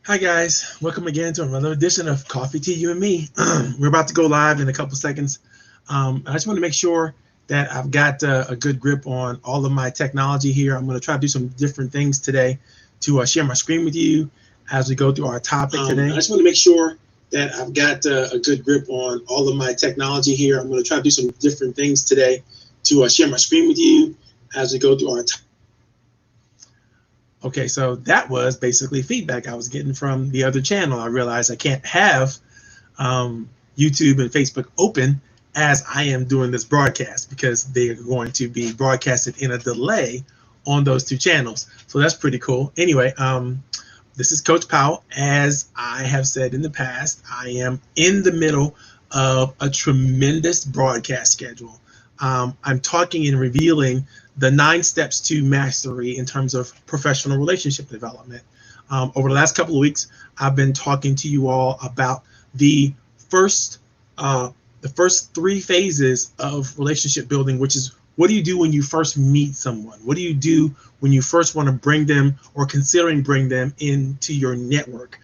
Hi guys, welcome again to another edition of Coffee Tea, You and Me. We're about to go live in a couple seconds. I just want to make sure that I've got a good grip on all of my technology here. I'm going to try to do some different things today to share my screen with you as we go through our topic today. I just want to make sure that I've got a good grip on all of my technology here. I'm going to try to do some different things today to share my screen with you as we go through our topic. Okay, so that was basically feedback I was getting from the other channel. I realized I can't have YouTube and Facebook open as I am doing this broadcast because they are going to be broadcasted in a delay on those two channels. So that's pretty cool. Anyway, this is Coach Powell. As I have said in the past, I am in the middle of a tremendous broadcast schedule. I'm talking and revealing the 9 steps to mastery in terms of professional relationship development. Over the last couple of weeks, I've been talking to you all about the first 3 phases of relationship building, which is what do you do when you first meet someone? What do you do when you first want to bring them or considering bring them into your network?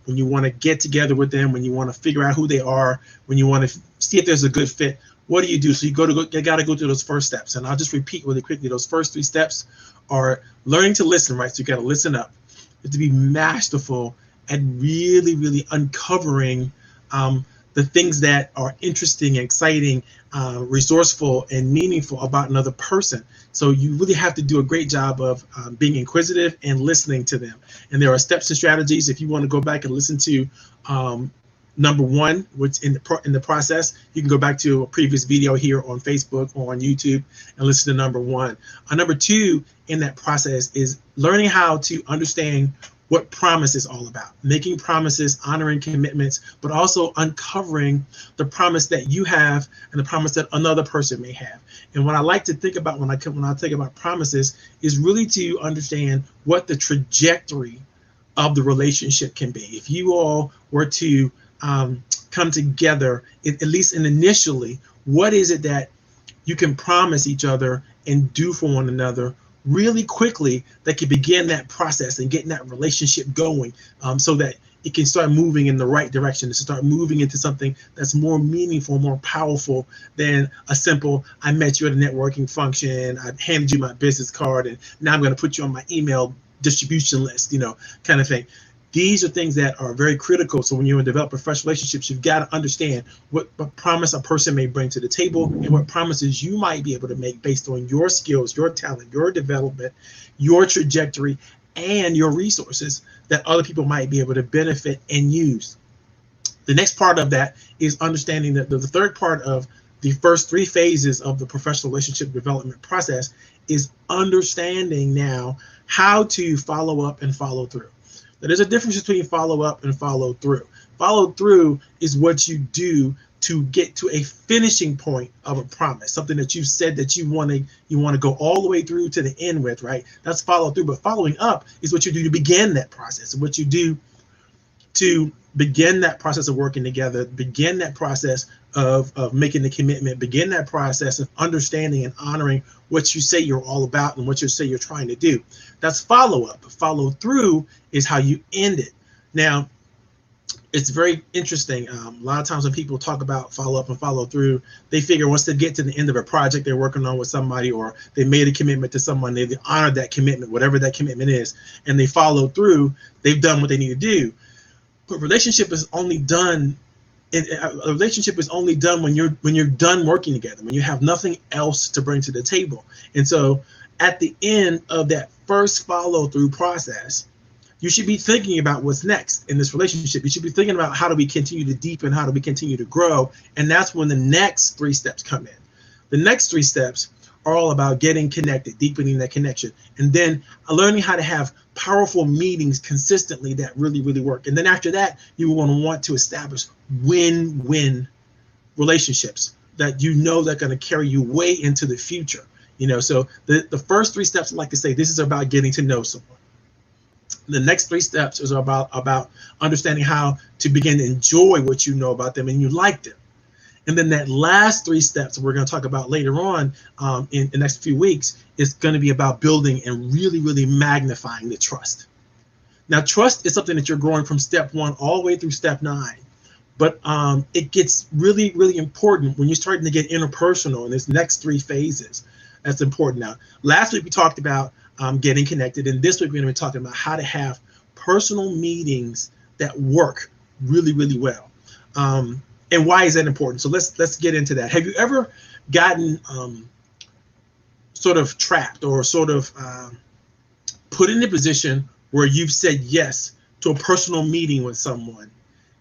When you want to get together with them, when you want to figure out who they are, when you want to see if there's a good fit. What do you do? So you got to go through those first steps. And I'll just repeat really quickly. Those first 3 steps are learning to listen, right? So you got to listen up. You have to be masterful at really, really uncovering the things that are interesting, exciting, resourceful, and meaningful about another person. So you really have to do a great job of being inquisitive and listening to them. And there are steps and strategies. If you want to go back and listen to number 1, which in the process, you can go back to a previous video here on Facebook or on YouTube and listen to number 1. Number 2 in that process is learning how to understand what promise is all about, making promises, honoring commitments, but also uncovering the promise that you have and the promise that another person may have. And what I like to think about when I think about promises is really to understand what the trajectory of the relationship can be. If you all were to come together, at least initially, what is it that you can promise each other and do for one another really quickly that can begin that process and getting that relationship going, so that it can start moving in the right direction, to start moving into something that's more meaningful, more powerful than a simple, I met you at a networking function, I handed you my business card, and now I'm going to put you on my email distribution list, kind of thing. These are things that are very critical. So when you develop professional relationships, you've got to understand what promise a person may bring to the table and what promises you might be able to make based on your skills, your talent, your development, your trajectory, and your resources that other people might be able to benefit and use. The next part of that is understanding that the third part of the first 3 phases of the professional relationship development process is understanding now how to follow up and follow through. Now, there's a difference between follow up and follow through. Follow through is what you do to get to a finishing point of a promise, something that you said that you want to go all the way through to the end with, right? That's follow through. But following up is what you do to begin that process, what you do to begin that process of working together, begin that process of making the commitment, begin that process of understanding and honoring what you say you're all about and what you say you're trying to do. That's follow up. Follow through is how you end it. Now, it's very interesting. A lot of times when people talk about follow up and follow through, they figure once they get to the end of a project they're working on with somebody, or they made a commitment to someone, they honored that commitment, whatever that commitment is, and they follow through, they've done what they need to do. But relationship is only done when you're done working together, when you have nothing else to bring to the table. And so at the end of that first follow through process, you should be thinking about what's next in this relationship. You should be thinking about how do we continue to deepen, how do we continue to grow, and that's when the next 3 steps come in. The next 3 steps are all about getting connected, deepening that connection, and then learning how to have powerful meetings consistently that really, really work. And then after that, you want to establish win-win relationships that they're going to carry you way into the future. So the first 3 steps, I like to say, this is about getting to know someone. The next 3 steps is about understanding how to begin to enjoy what you know about them and you like them. And then that last 3 steps we're going to talk about later on in the next few weeks is going to be about building and really, really magnifying the trust. Now, trust is something that you're growing from step 1 all the way through step 9. But it gets really, really important when you're starting to get interpersonal in this next 3 phases. That's important. Now, last week we talked about getting connected, and this week we're going to be talking about how to have personal meetings that work really, really well. And why is that important? So let's get into that. Have you ever gotten sort of trapped or sort of put in a position where you've said yes to a personal meeting with someone,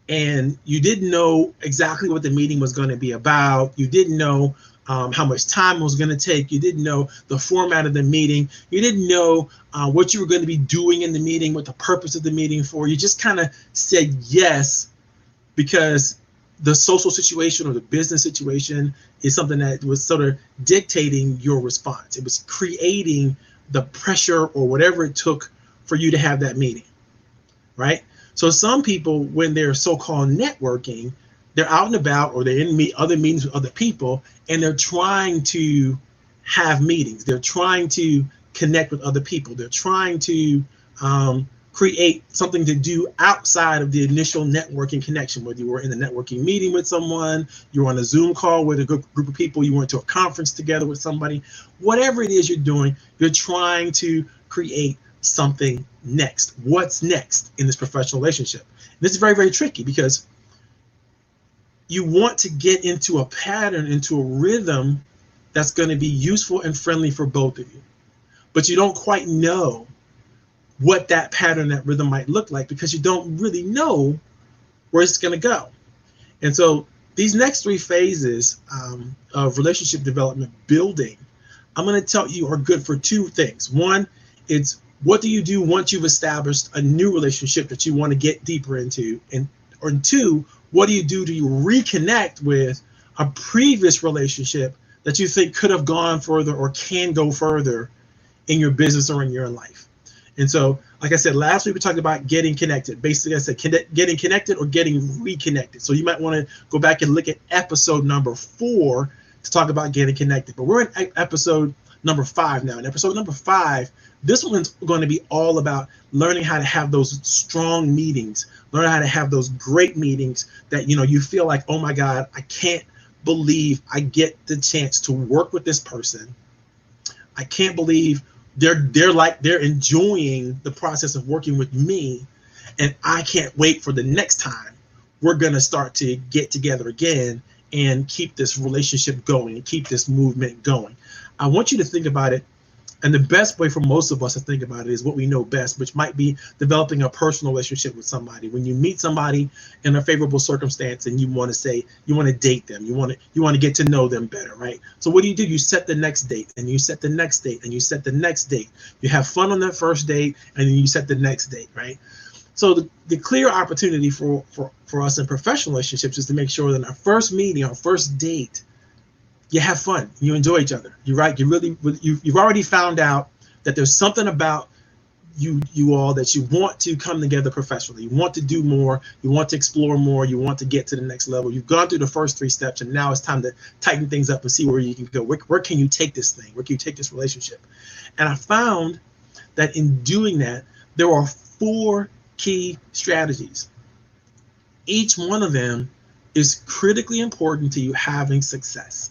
and you didn't know exactly what the meeting was going to be about? You didn't know how much time it was going to take. You didn't know the format of the meeting. You didn't know what you were going to be doing in the meeting, what the purpose of the meeting for. You just kind of said yes because the social situation or the business situation is something that was sort of dictating your response. It was creating the pressure or whatever it took for you to have that meeting, right? So some people, when they're so-called networking, they're out and about, or they're in other meetings with other people, and they're trying to have meetings. They're trying to connect with other people. They're trying to create something to do outside of the initial networking connection, whether you were in a networking meeting with someone, you were on a Zoom call with a group of people, you went to a conference together with somebody, whatever it is you're doing, you're trying to create something next. What's next in this professional relationship? This is very, very tricky because you want to get into a pattern, into a rhythm that's going to be useful and friendly for both of you. But you don't quite know what that pattern, that rhythm might look like, because you don't really know where it's going to go. And so these next 3 phases of relationship development building, I'm going to tell you, are good for 2 things. One, it's what do you do once you've established a new relationship that you want to get deeper into? Or 2, what do you do to reconnect with a previous relationship that you think could have gone further or can go further in your business or in your life? And so, like I said, last week we talked about getting connected. Basically, I said getting connected or getting reconnected. So you might want to go back and look at episode number 4 to talk about getting connected. But we're in episode number 5 now. In episode number 5, this one's going to be all about learning how to have those strong meetings, learn how to have those great meetings that, you feel like, oh my God, I can't believe I get the chance to work with this person. I can't believe they're enjoying the process of working with me, and I can't wait for the next time we're going to start to get together again and keep this relationship going and keep this movement going. I want you to think about it, and the best way for most of us to think about it is what we know best, which might be developing a personal relationship with somebody. When you meet somebody in a favorable circumstance and you want to date them, you want to get to know them better, right? So what do? You set the next date, and you set the next date, and you set the next date. You have fun on that first date, and then you set the next date, right? So the clear opportunity for us in professional relationships is to make sure that our first meeting, our first date, you have fun, you enjoy each other. You're right. You've already found out that there's something about you all that you want to come together professionally. You want to do more. You want to explore more. You want to get to the next level. You've gone through the first 3 steps, and now it's time to tighten things up and see where you can go. Where can you take this thing? Where can you take this relationship? And I found that in doing that, there are 4 key strategies. Each one of them is critically important to you having success.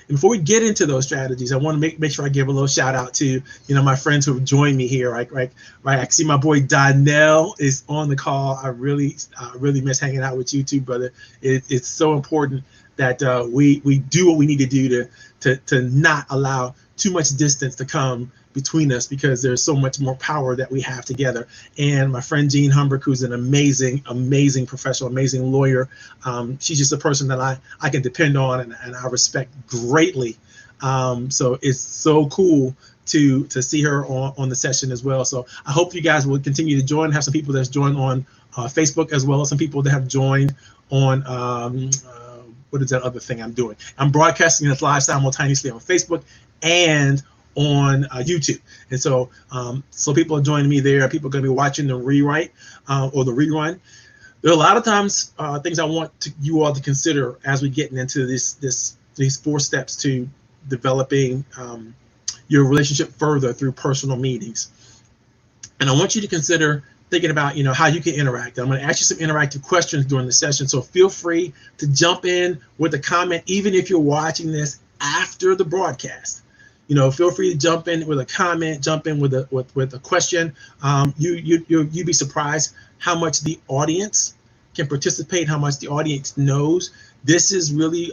And before we get into those strategies, I want to make sure I give a little shout out to my friends who have joined me here. Right. I see my boy Danielle is on the call. I really miss hanging out with you too, brother. It's so important that we do what we need to do to not allow too much distance to come between us, because there's so much more power that we have together. And my friend Jean Humbrick, who's an amazing professional, amazing lawyer. She's just a person that I can depend on and I respect greatly. So it's so cool to see her on the session as well. So I hope you guys will continue to join. Have some people that's joined on Facebook, as well as some people that have joined on what is that other thing I'm doing? I'm broadcasting this live simultaneously on Facebook and on YouTube. And so people are joining me there. People are going to be watching the rewrite or the rerun. There are a lot of times things I want you all to consider as we get into these 4 steps to developing your relationship further through personal meetings. And I want you to consider thinking about, how you can interact. I'm going to ask you some interactive questions during the session. So feel free to jump in with a comment, even if you're watching this after the broadcast. Feel free to jump in with a comment, jump in with a question. You'd be surprised how much the audience can participate, how much the audience knows. This is really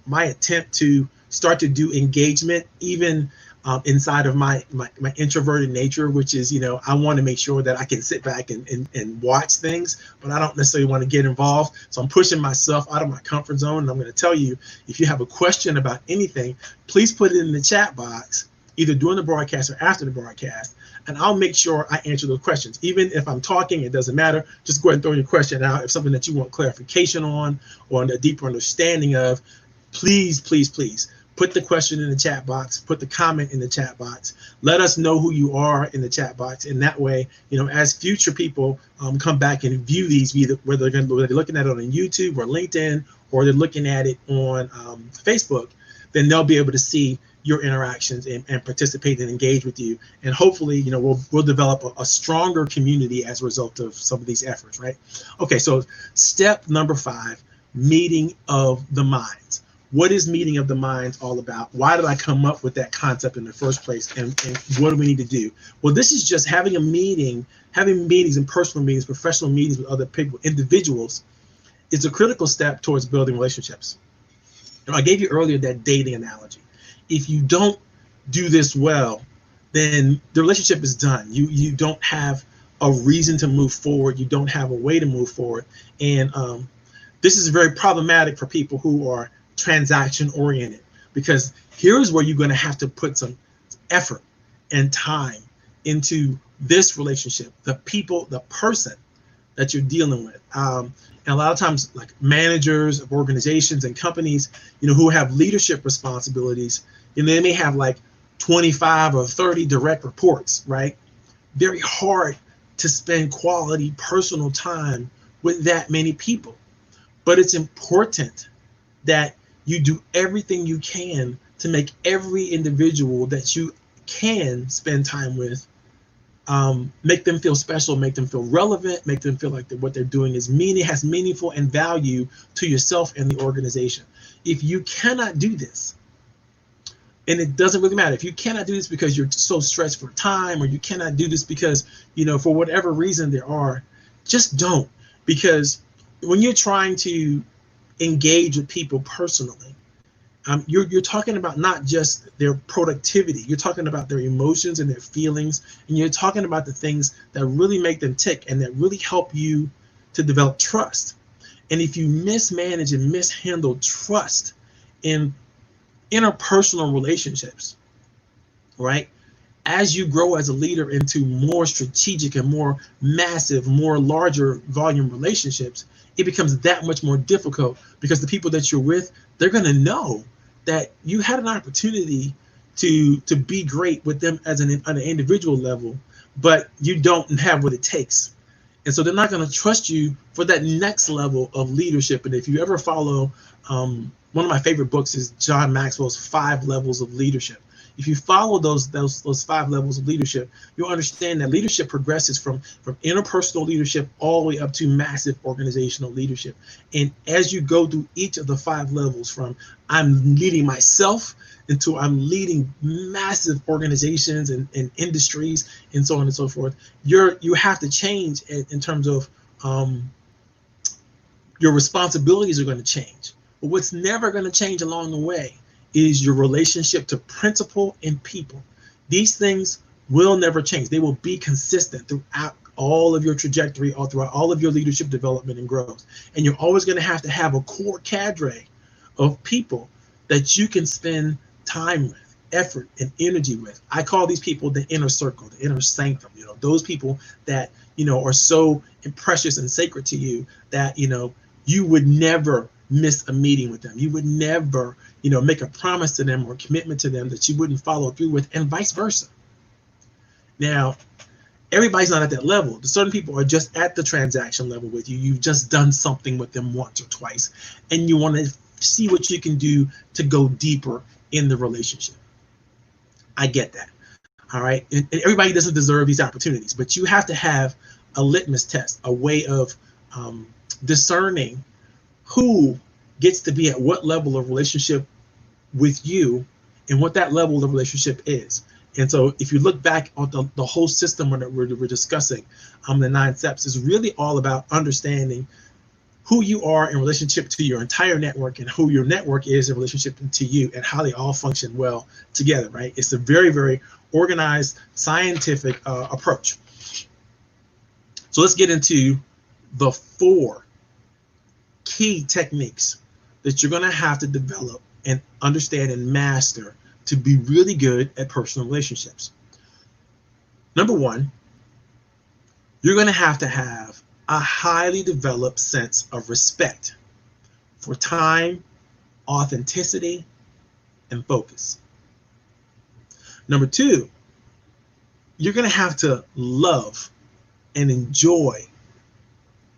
my attempt to start to do engagement, even inside of my introverted nature, which is, I want to make sure that I can sit back and watch things, but I don't necessarily want to get involved. So I'm pushing myself out of my comfort zone. And I'm going to tell you, if you have a question about anything, please put it in the chat box, either during the broadcast or after the broadcast, and I'll make sure I answer those questions. Even if I'm talking, it doesn't matter. Just go ahead and throw your question out. If something that you want clarification on or a deeper understanding of, please, please, please put the question in the chat box, put the comment in the chat box. Let us know who you are in the chat box. And that way, as future people come back and view these, whether they're looking at it on YouTube or LinkedIn, or they're looking at it on Facebook, then they'll be able to see your interactions and participate and engage with you. And hopefully, we'll develop a stronger community as a result of some of these efforts, right? Okay, so step number 5, meeting of the minds. What is meeting of the minds all about? Why did I come up with that concept in the first place? And what do we need to do? Well, this is just having a meeting, having meetings and personal meetings, professional meetings with other people, individuals, is a critical step towards building relationships. I gave you earlier that dating analogy. If you don't do this well, then the relationship is done. You don't have a reason to move forward. You don't have a way to move forward. And this is very problematic for people who are transaction oriented, because here's where you're going to have to put some effort and time into this relationship, the people, the person that you're dealing with. And a lot of times, like managers of organizations and companies, who have leadership responsibilities, they may have like 25 or 30 direct reports, right? Very hard to spend quality personal time with that many people. But it's important that you do everything you can to make every individual that you can spend time with, make them feel special, make them feel relevant, make them feel like what they're doing has meaningful and value to yourself and the organization. If you cannot do this, and it doesn't really matter, if you cannot do this because you're so stretched for time, or you cannot do this because, for whatever reason there are, just don't. Because when you're trying to engage with people personally, you're talking about not just their productivity, you're talking about their emotions and their feelings, and you're talking about the things that really make them tick and that really help you to develop trust. And if you mismanage and mishandle trust in interpersonal relationships, right, as you grow as a leader into more strategic and more massive, more larger volume relationships, it becomes that much more difficult, because the people that you're with, they're going to know that you had an opportunity to be great with them as on an individual level, but you don't have what it takes. And so they're not going to trust you for that next level of leadership. And if you ever follow, one of my favorite books is John Maxwell's 5 Levels of Leadership. If you follow those 5 levels of leadership, you'll understand that leadership progresses from interpersonal leadership all the way up to massive organizational leadership. And as you go through each of the 5 levels, from I'm leading myself into I'm leading massive organizations and industries and so on and so forth, you have to change in terms of your responsibilities are going to change. But what's never going to change along the way is your relationship to principle and people. These things will never change. They will be consistent throughout all of your trajectory, all throughout all of your leadership development and growth. And you're always going to have a core cadre of people that you can spend time with, effort and energy with. I call these people the inner circle, the inner sanctum, those people that, are so precious and sacred to you that, you would never miss a meeting with them. You would never, make a promise to them or commitment to them that you wouldn't follow through with, and vice versa. Now, everybody's not at that level. Certain people are just at the transaction level with you. You've just done something with them once or twice, and you want to see what you can do to go deeper in the relationship. I get that. All right. And everybody doesn't deserve these opportunities, but you have to have a litmus test, a way of discerning who gets to be at what level of relationship with you and what that level of relationship is. And so if you look back on the whole system that we're discussing, the 9 steps is really all about understanding who you are in relationship to your entire network and who your network is in relationship to you and how they all function well together, right? It's a very, very organized, scientific approach. So let's get into the 4 key techniques that you're going to have to develop and understand and master to be really good at personal relationships. Number 1, you're going to have a highly developed sense of respect for time, authenticity, and focus. Number 2, you're going to have to love and enjoy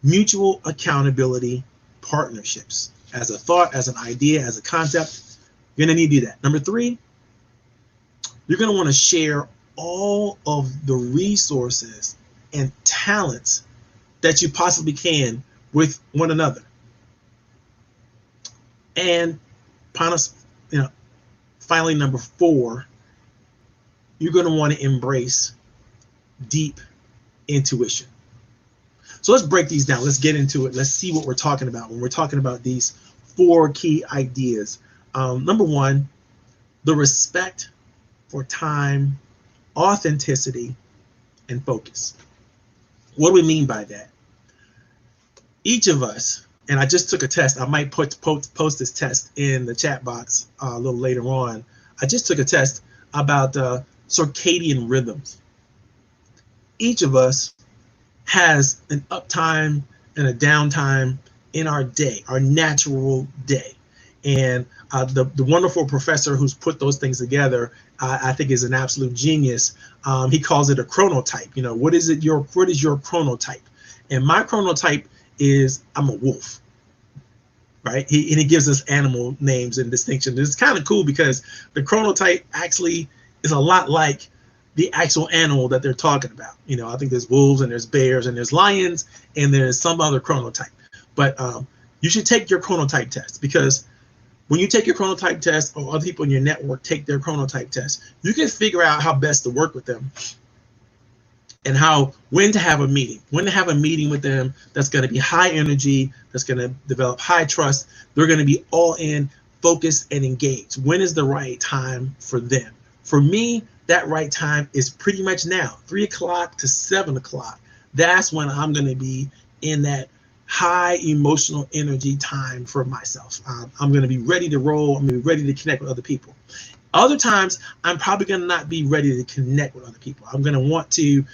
mutual accountability partnerships as a thought, as an idea, as a concept. You're going to need to do that. Number 3, you're going to want to share all of the resources and talents that you possibly can with one another. And finally, number 4, you're going to want to embrace deep intuition. So let's break these down. Let's get into it. Let's see what we're talking about when we're talking about these 4 key ideas. Number 1, the respect for time, authenticity, and focus. What do we mean by that? Each of us, and I just took a test. I might post this test in the chat box a little later on. I just took a test about circadian rhythms. Each of us has an uptime and a downtime in our day, our natural day. And the wonderful professor who's put those things together, I think is an absolute genius. He calls it a chronotype. What is your chronotype? And my chronotype is I'm a wolf, right? He gives us animal names and distinctions. It's kind of cool because the chronotype actually is a lot like the actual animal that they're talking about. I think there's wolves and there's bears and there's lions and there's some other chronotype. But you should take your chronotype test, because when you take your chronotype test, or other people in your network take their chronotype test, you can figure out how best to work with them and when to have a meeting with them that's going to be high energy, that's going to develop high trust. They're going to be all in, focused, and engaged. When is the right time for them? For me, that right time is pretty much now, 3 o'clock to 7 o'clock. That's when I'm going to be in that high emotional energy time for myself. I'm going to be ready to roll. I'm going to be ready to connect with other people. Other times, I'm probably going to not be ready to connect with other people. I'm going to want to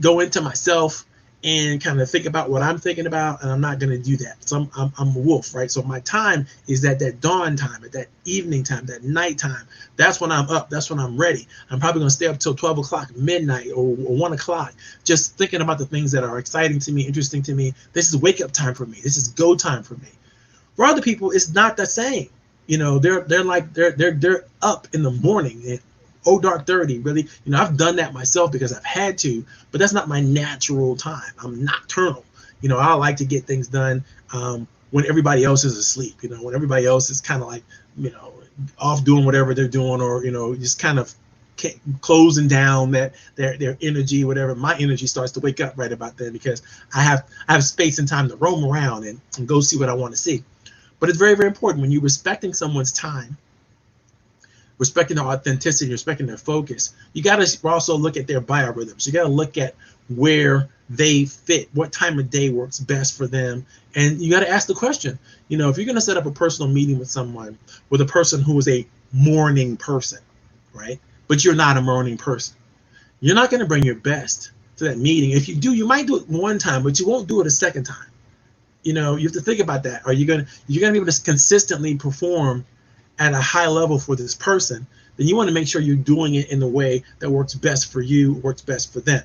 go into myself and kind of think about what I'm thinking about, and I'm not going to do that. So I'm a wolf, right? So my time is that dawn time, at that evening time, that night time. That's when I'm up. That's when I'm ready. I'm probably going to stay up till 12 o'clock, midnight, or 1 o'clock, just thinking about the things that are exciting to me, interesting to me. This is wake up time for me. This is go time for me. For other people, it's not the same. They're up in the morning and dark 30, really. I've done that myself because I've had to, but that's not my natural time. I'm nocturnal. I like to get things done when everybody else is asleep, when everybody else is kind of like, off doing whatever they're doing, or, just kind of closing down their energy, whatever. My energy starts to wake up right about then, because I have space and time to roam around and go see what I want to see. But it's very, very important when you're respecting someone's time, respecting their authenticity, respecting their focus. You got to also look at their biorhythms. You got to look at where they fit, what time of day works best for them. And you got to ask the question, if you're going to set up a personal meeting with someone, with a person who is a morning person, right? But you're not a morning person. You're not going to bring your best to that meeting. If you do, you might do it one time, but you won't do it a second time. You have to think about that. You're going to be able to consistently perform at a high level for this person, then you want to make sure you're doing it in the way that works best for you, works best for them.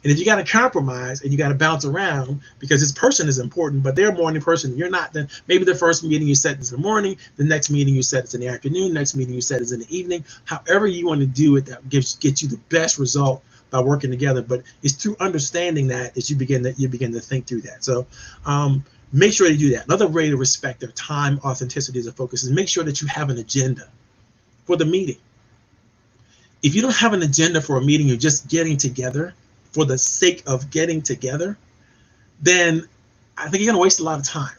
And if you got to compromise and you got to bounce around because this person is important, but they're a morning person, you're not, then maybe the first meeting you set is in the morning, the next meeting you set is in the afternoon, next meeting you set is in the evening. However you want to do it, that gets you the best result by working together. But it's through understanding that as you begin to think through that. So make sure to do that. Another way to respect their time, authenticity as a focus is make sure that you have an agenda for the meeting. If you don't have an agenda for a meeting, you're just getting together for the sake of getting together, then I think you're going to waste a lot of time.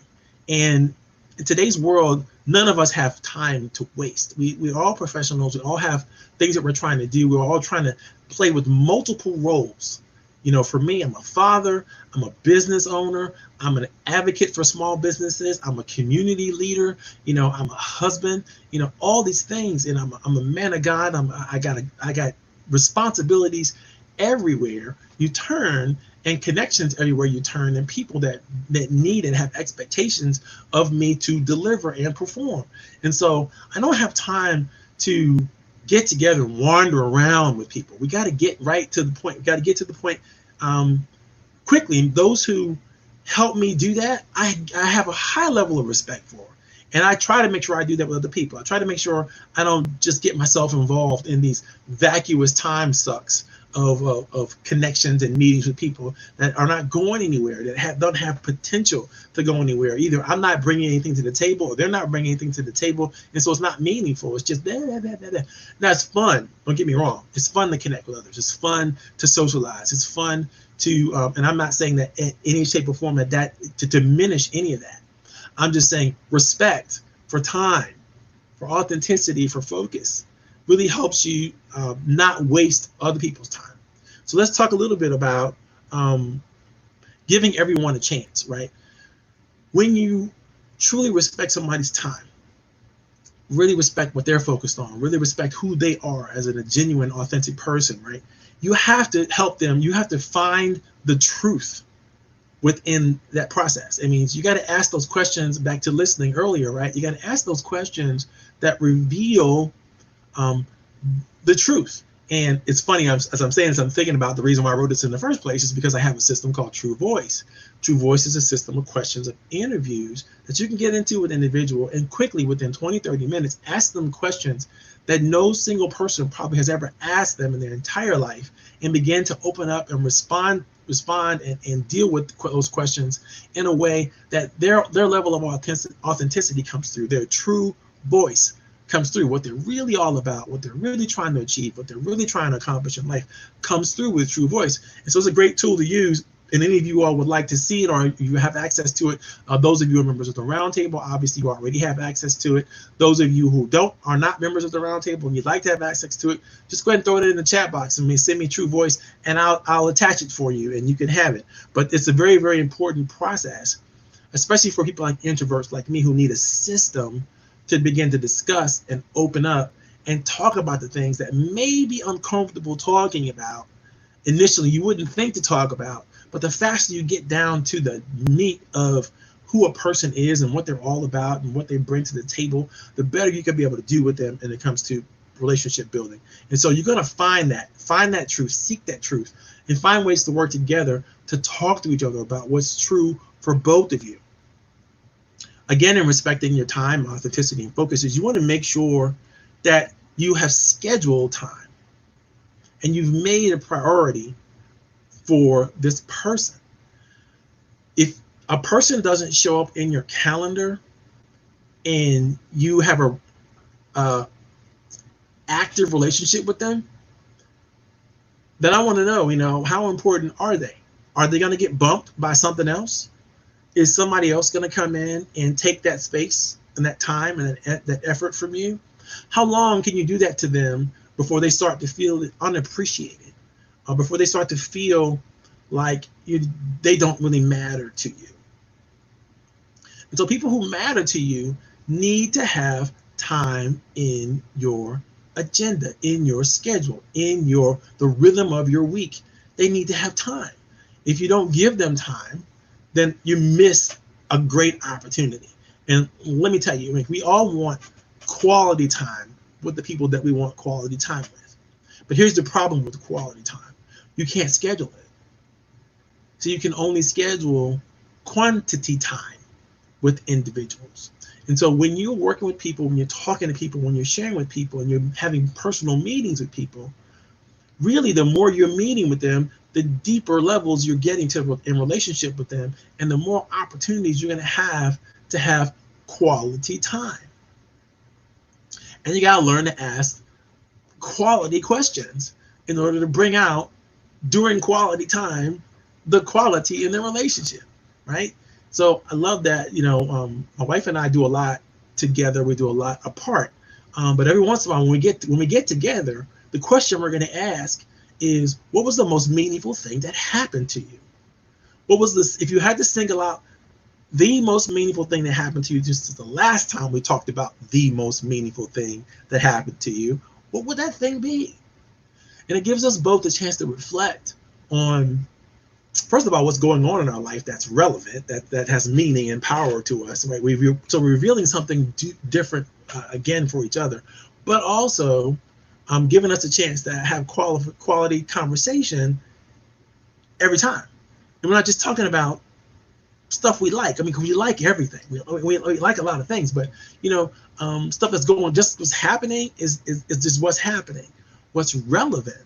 And in today's world, none of us have time to waste. We're all professionals. We all have things that we're trying to do. We're all trying to play with multiple roles. You know, for me, I'm a father, I'm a business owner, I'm an advocate for small businesses, I'm a community leader, you know, I'm a husband, you know, all these things, and I'm a man of God. I got responsibilities everywhere you turn, and connections everywhere you turn, and people that need and have expectations of me to deliver and perform. And so I don't have time to get together and wander around with people. We got to get right to the point. We got to get to the point quickly. And those who help me do that, I have a high level of respect for. And I try to make sure I do that with other people. I try to make sure I don't just get myself involved in these vacuous time sucks of connections and meetings with people that are not going anywhere, that don't have potential to go anywhere. Either I'm not bringing anything to the table, or they're not bringing anything to the table, and so it's not meaningful. It's just that. Now, it's fun. Don't get me wrong. It's fun to connect with others. It's fun to socialize. It's fun to, and I'm not saying that in any shape or form that to diminish any of that. I'm just saying respect for time, for authenticity, for focus really helps you not waste other people's time. So let's talk a little bit about giving everyone a chance, right? When you truly respect somebody's time, really respect what they're focused on, really respect who they are as a genuine, authentic person, right? You have to help them. You have to find the truth within that process. It means you got to ask those questions, back to listening earlier, right? You got to ask those questions that reveal the truth. And it's funny, as I'm saying this, I'm thinking about the reason why I wrote this in the first place is because I have a system called True Voice. True Voice is a system of questions, of interviews that you can get into with an individual and quickly, within 20, 30 minutes, ask them questions that no single person probably has ever asked them in their entire life, and begin to open up and respond and deal with those questions in a way that their level of authenticity comes through, their true voice comes through, what they're really all about, what they're really trying to achieve, what they're really trying to accomplish in life comes through with True Voice. And so it's a great tool to use. And any of you all would like to see it, or you have access to it, those of you who are members of the Roundtable, obviously you already have access to it. Those of you who are not members of the Roundtable and you'd like to have access to it, just go ahead and throw it in the chat box and send me True Voice, and I'll attach it for you and you can have it. But it's a very, very important process, especially for people like introverts like me who need a system to begin to discuss and open up and talk about the things that may be uncomfortable talking about. Initially, you wouldn't think to talk about, but the faster you get down to the meat of who a person is and what they're all about and what they bring to the table, the better you can be able to do with them when it comes to relationship building. And so you're going to find that truth, seek that truth, and find ways to work together to talk to each other about what's true for both of you. Again, in respecting your time, authenticity, and focus, is you want to make sure that you have scheduled time and you've made a priority for this person. If a person doesn't show up in your calendar and you have a active relationship with them, then I want to know, how important are they? Are they going to get bumped by something else? Is somebody else going to come in and take that space and that time and that effort from you? How long can you do that to them before they start to feel unappreciated, or before they start to feel like they don't really matter to you? And so people who matter to you need to have time in your agenda, in your schedule, in the rhythm of your week. They need to have time. If you don't give them time, then you miss a great opportunity. And let me tell you, we all want quality time with the people that we want quality time with. But here's the problem with quality time. You can't schedule it. So you can only schedule quantity time with individuals. And so when you're working with people, when you're talking to people, when you're sharing with people, and you're having personal meetings with people, really the more you're meeting with them, the deeper levels you're getting to in relationship with them, and the more opportunities you're going to have quality time. And you got to learn to ask quality questions in order to bring out, during quality time, the quality in the relationship, right? So I love that, my wife and I do a lot together. We do a lot apart. But every once in a while, when we get together, the question we're going to ask is, what was the most meaningful thing that happened to you? What was this? If you had to single out the most meaningful thing that happened to you, just as the last time we talked about the most meaningful thing that happened to you, what would that thing be? And it gives us both a chance to reflect on, first of all, what's going on in our life that's relevant, that has meaning and power to us, right? So we're revealing something different again for each other, but also giving us a chance to have quality conversation every time. And we're not just talking about stuff we like. I mean, we like everything. We like a lot of things, but stuff that's going, just what's happening is just what's happening. What's relevant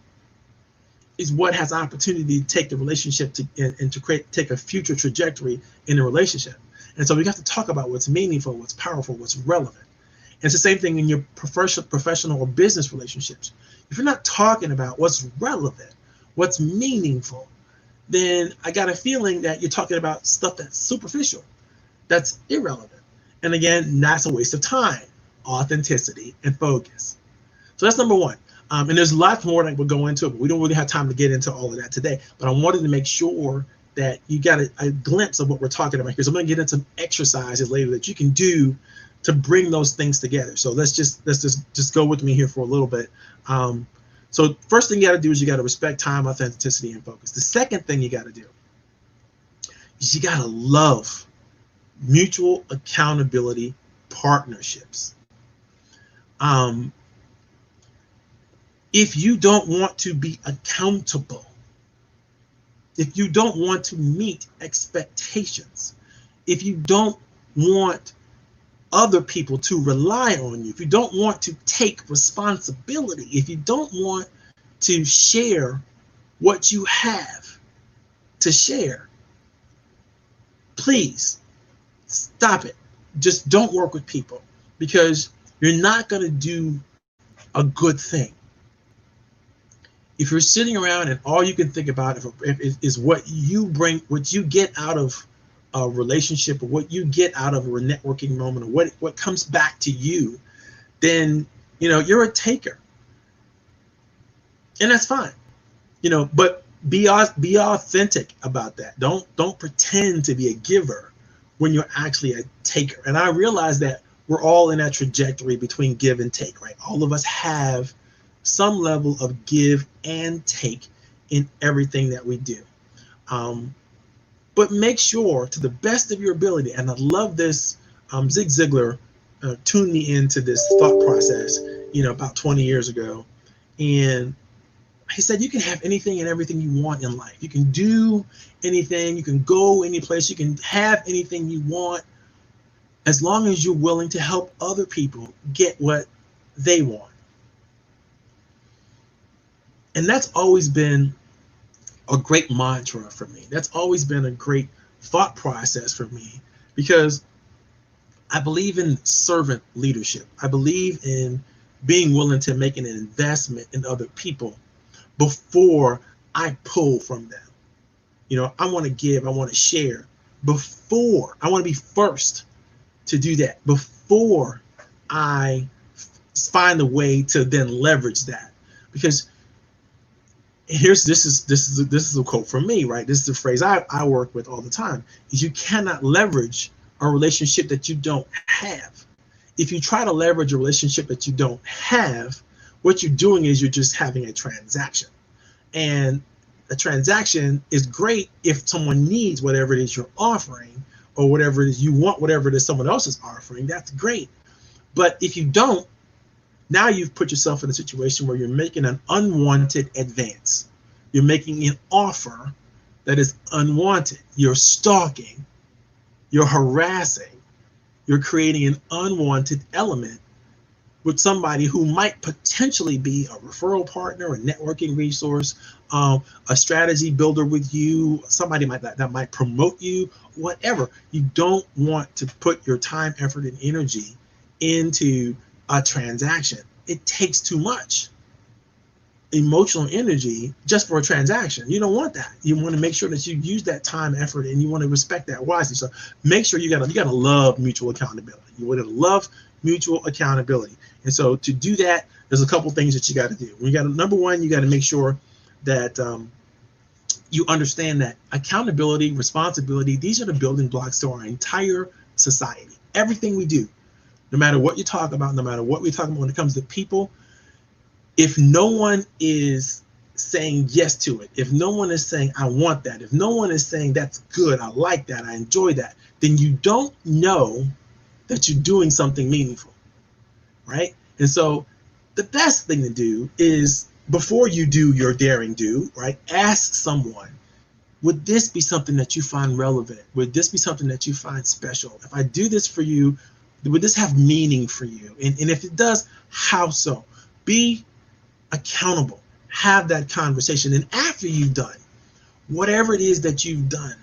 is what has opportunity to take the relationship and to take a future trajectory in the relationship. And so we have to talk about what's meaningful, what's powerful, what's relevant. And it's the same thing in your professional or business relationships. If you're not talking about what's relevant, what's meaningful, then I got a feeling that you're talking about stuff that's superficial, that's irrelevant. And again, that's a waste of time, authenticity, and focus. So that's number one. And there's lots more that we'll go into it, but we don't really have time to get into all of that today. But I wanted to make sure that you got a glimpse of what we're talking about here. So I'm going to get into some exercises later that you can do to bring those things together. So let's just go with me here for a little bit. So first thing you got to do is you got to respect time, authenticity, and focus. The second thing you got to do is you got to love mutual accountability partnerships. If you don't want to be accountable, if you don't want to meet expectations, if you don't want other people to rely on you, if you don't want to take responsibility, if you don't want to share what you have to share, please stop it. Just don't work with people, because you're not going to do a good thing. If you're sitting around and all you can think about is what you bring, what you get out of a relationship, or what you get out of a networking moment, or what comes back to you, then you're a taker, and that's fine. But be authentic about that. Don't pretend to be a giver when you're actually a taker. And I realize that we're all in that trajectory between give and take, right? All of us have some level of give and take in everything that we do. But make sure, to the best of your ability, and I love this, Zig Ziglar tuned me into this thought process, about 20 years ago. And he said, you can have anything and everything you want in life. You can do anything, you can go any place, you can have anything you want, as long as you're willing to help other people get what they want. And that's always been a great mantra for me. That's always been a great thought process for me, because I believe in servant leadership. I believe in being willing to make an investment in other people before I pull from them. I want to give, I want to share before, I want to be first to do that before I find a way to then leverage that. Because this is a quote from me, right? This is the phrase I work with all the time, is you cannot leverage a relationship that you don't have. If you try to leverage a relationship that you don't have, what you're doing is you're just having a transaction. And a transaction is great if someone needs whatever it is you're offering, or whatever it is you want, whatever it is someone else is offering, that's great. But if you don't, now you've put yourself in a situation where you're making an unwanted advance. You're making an offer that is unwanted. You're stalking, you're harassing, you're creating an unwanted element with somebody who might potentially be a referral partner, a networking resource, a strategy builder with you, somebody that might promote you, whatever. You don't want to put your time, effort, and energy into a transaction. It takes too much emotional energy just for a transaction. You don't want that. You want to make sure that you use that time, effort, and you want to respect that wisely. So make sure you gotta love mutual accountability. You want to love mutual accountability. And so to do that, there's a couple things that you got to do. Number one, you got to make sure that you understand that accountability, responsibility, these are the building blocks to our entire society. Everything we do, no matter what you talk about, no matter what we talk about when it comes to people, if no one is saying yes to it, if no one is saying, I want that, if no one is saying that's good, I like that, I enjoy that, then you don't know that you're doing something meaningful, right? And so the best thing to do is, before you do your daring do, right, ask someone, would this be something that you find relevant? Would this be something that you find special? If I do this for you, would this have meaning for you? And if it does, how so? Be accountable. Have that conversation. And after you've done whatever it is that you've done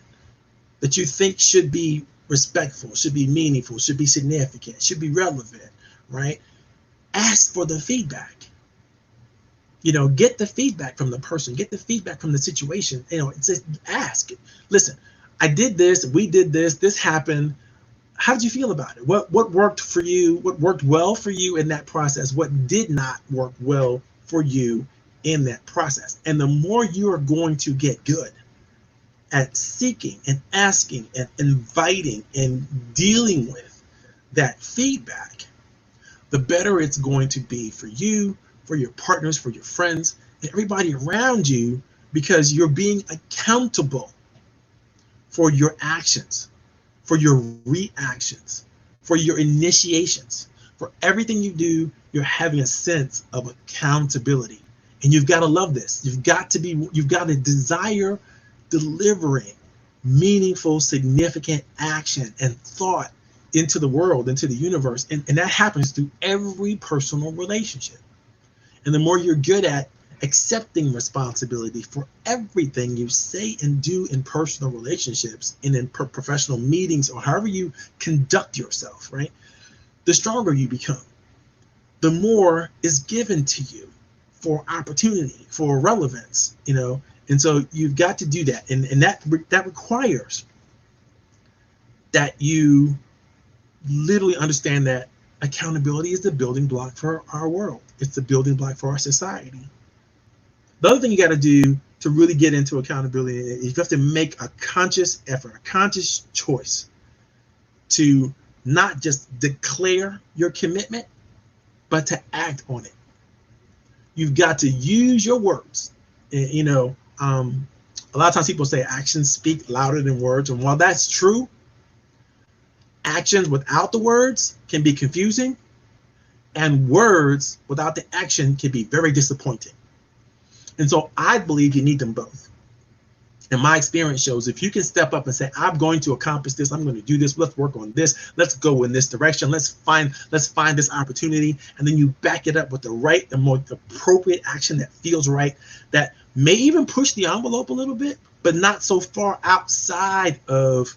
that you think should be respectful, should be meaningful, should be significant, should be relevant, right? Ask for the feedback. Get the feedback from the person, get the feedback from the situation. Just ask. Listen, I did this, we did this happened. How did you feel about it? What worked for you? What worked well for you in that process? What did not work well for you in that process? And the more you are going to get good at seeking and asking and inviting and dealing with that feedback, the better it's going to be for you, for your partners, for your friends, and everybody around you, because you're being accountable for your actions, for your reactions, for your initiations, for everything you do. You're having a sense of accountability, and you've got to love this. You've got to desire delivering meaningful, significant action and thought into the world, into the universe, and that happens through every personal relationship. And the more you're good at accepting responsibility for everything you say and do in personal relationships and in professional meetings, or however you conduct yourself, right, the stronger you become. The more is given to you for opportunity, for relevance, and so you've got to do that. And that requires that you literally understand that accountability is the building block for our world. It's the building block for our society. The other thing you got to do to really get into accountability is you have to make a conscious effort, a conscious choice to not just declare your commitment, but to act on it. You've got to use your words. A lot of times people say actions speak louder than words. And while that's true, actions without the words can be confusing, and words without the action can be very disappointing. And so I believe you need them both. And my experience shows, if you can step up and say, I'm going to accomplish this, I'm going to do this, let's work on this, let's go in this direction, let's find this opportunity, and then you back it up with the more appropriate action that feels right, that may even push the envelope a little bit, but not so far outside of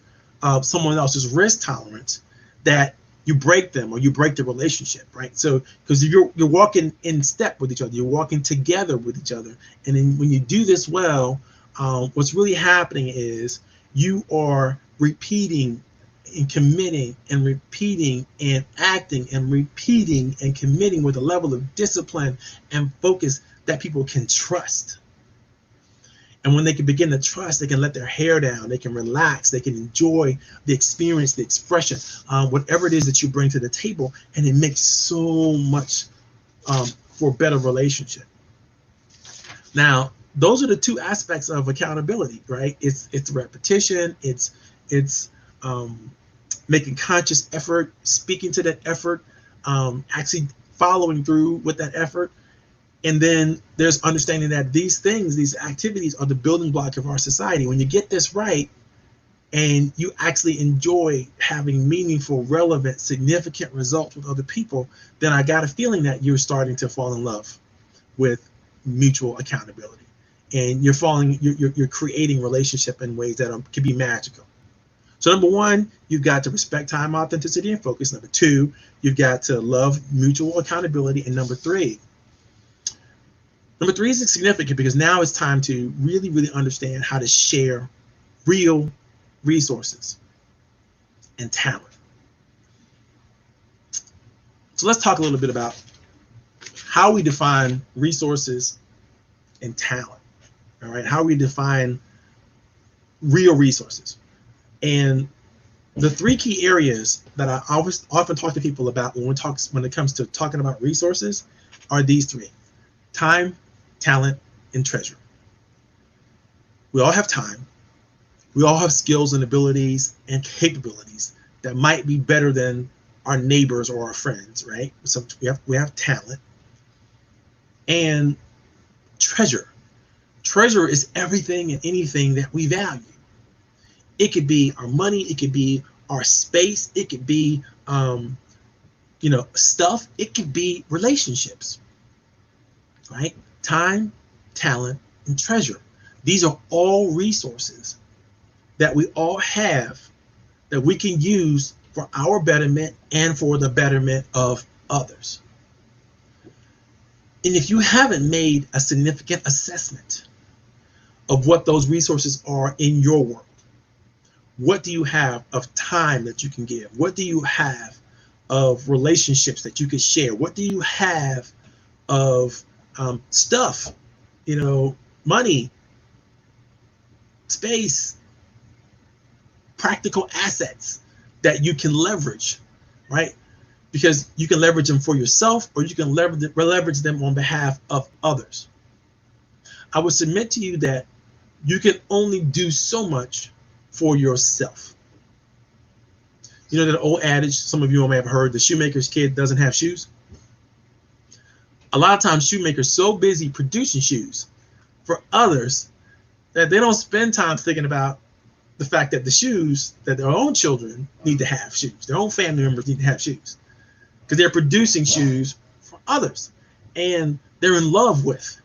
someone else's risk tolerance that you break them or you break the relationship, right? So because you're walking in step with each other, you're walking together with each other, and then when you do this well, what's really happening is you are repeating and committing and repeating and acting and repeating and committing with a level of discipline and focus that people can trust. And when they can begin to trust, they can let their hair down, they can relax, they can enjoy the experience, the expression, whatever it is that you bring to the table, and it makes so much for a better relationship. Now, those are the two aspects of accountability, right? It's repetition, it's making conscious effort, speaking to that effort, actually following through with that effort. And then there's understanding that these things, these activities are the building block of our society. When you get this right and you actually enjoy having meaningful, relevant, significant results with other people, then I got a feeling that you're starting to fall in love with mutual accountability. And you're creating relationship in ways that can be magical. So number one, you've got to respect time, authenticity, and focus. Number two, you've got to love mutual accountability. And number three is significant because now it's time to really, really understand how to share real resources and talent. So let's talk a little bit about how we define resources and talent. All right, how we define real resources. And the three key areas that I often talk to people about when it comes to talking about resources are these three: time, talent, and treasure. We all have time. We all have skills and abilities and capabilities that might be better than our neighbors or our friends, right? So we have talent and treasure. Treasure is everything and anything that we value. It could be our money. It could be our space. It could be, stuff. It could be relationships, right? Time, talent, and treasure. These are all resources that we all have that we can use for our betterment and for the betterment of others. And if you haven't made a significant assessment of what those resources are in your world, what do you have of time that you can give? What do you have of relationships that you can share? What do you have of stuff, money, space, practical assets that you can leverage, right? Because you can leverage them for yourself or you can leverage them on behalf of others. I would submit to you that you can only do so much for yourself. You know that old adage, some of you may have heard, the shoemaker's kid doesn't have shoes? A lot of times shoemakers so busy producing shoes for others that they don't spend time thinking about the fact that the shoes that their own children need to have shoes, their own family members need to have shoes, because they're producing shoes for others. And they're in love with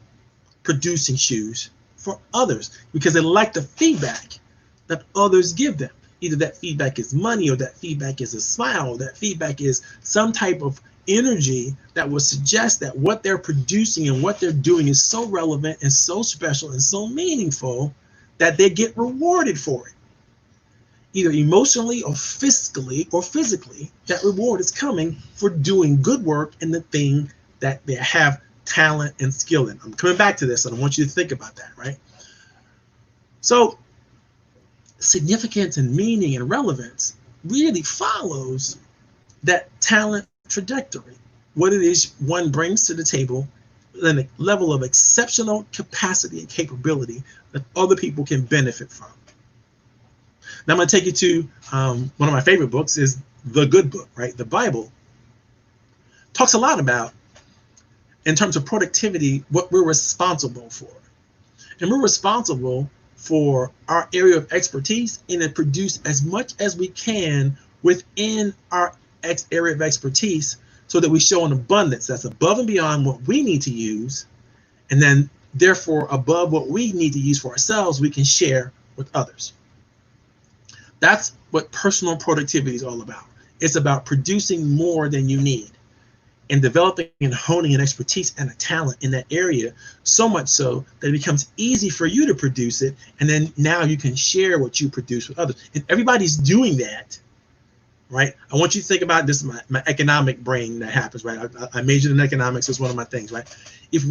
producing shoes for others because they like the feedback that others give them. Either that feedback is money, or that feedback is a smile, or that feedback is some type of energy that will suggest that what they're producing and what they're doing is so relevant and so special and so meaningful that they get rewarded for it. Either emotionally or fiscally or physically, that reward is coming for doing good work in the thing that they have talent and skill in. I'm coming back to this, and I want you to think about that, right? So significance and meaning and relevance really follows that talent trajectory, what it is one brings to the table, and a level of exceptional capacity and capability that other people can benefit from. Now I'm going to take you to one of my favorite books is the good book, right? The Bible talks a lot about, in terms of productivity, what we're responsible for. And we're responsible for our area of expertise and to produce as much as we can within our area of expertise so that we show an abundance that's above and beyond what we need to use. And then therefore above what we need to use for ourselves, we can share with others. That's what personal productivity is all about. It's about producing more than you need and developing and honing an expertise and a talent in that area, so much so that it becomes easy for you to produce it. And then now you can share what you produce with others. And everybody's doing that, right? I want you to think about this, my economic brain that happens, right? I majored in economics as one of my things, right? If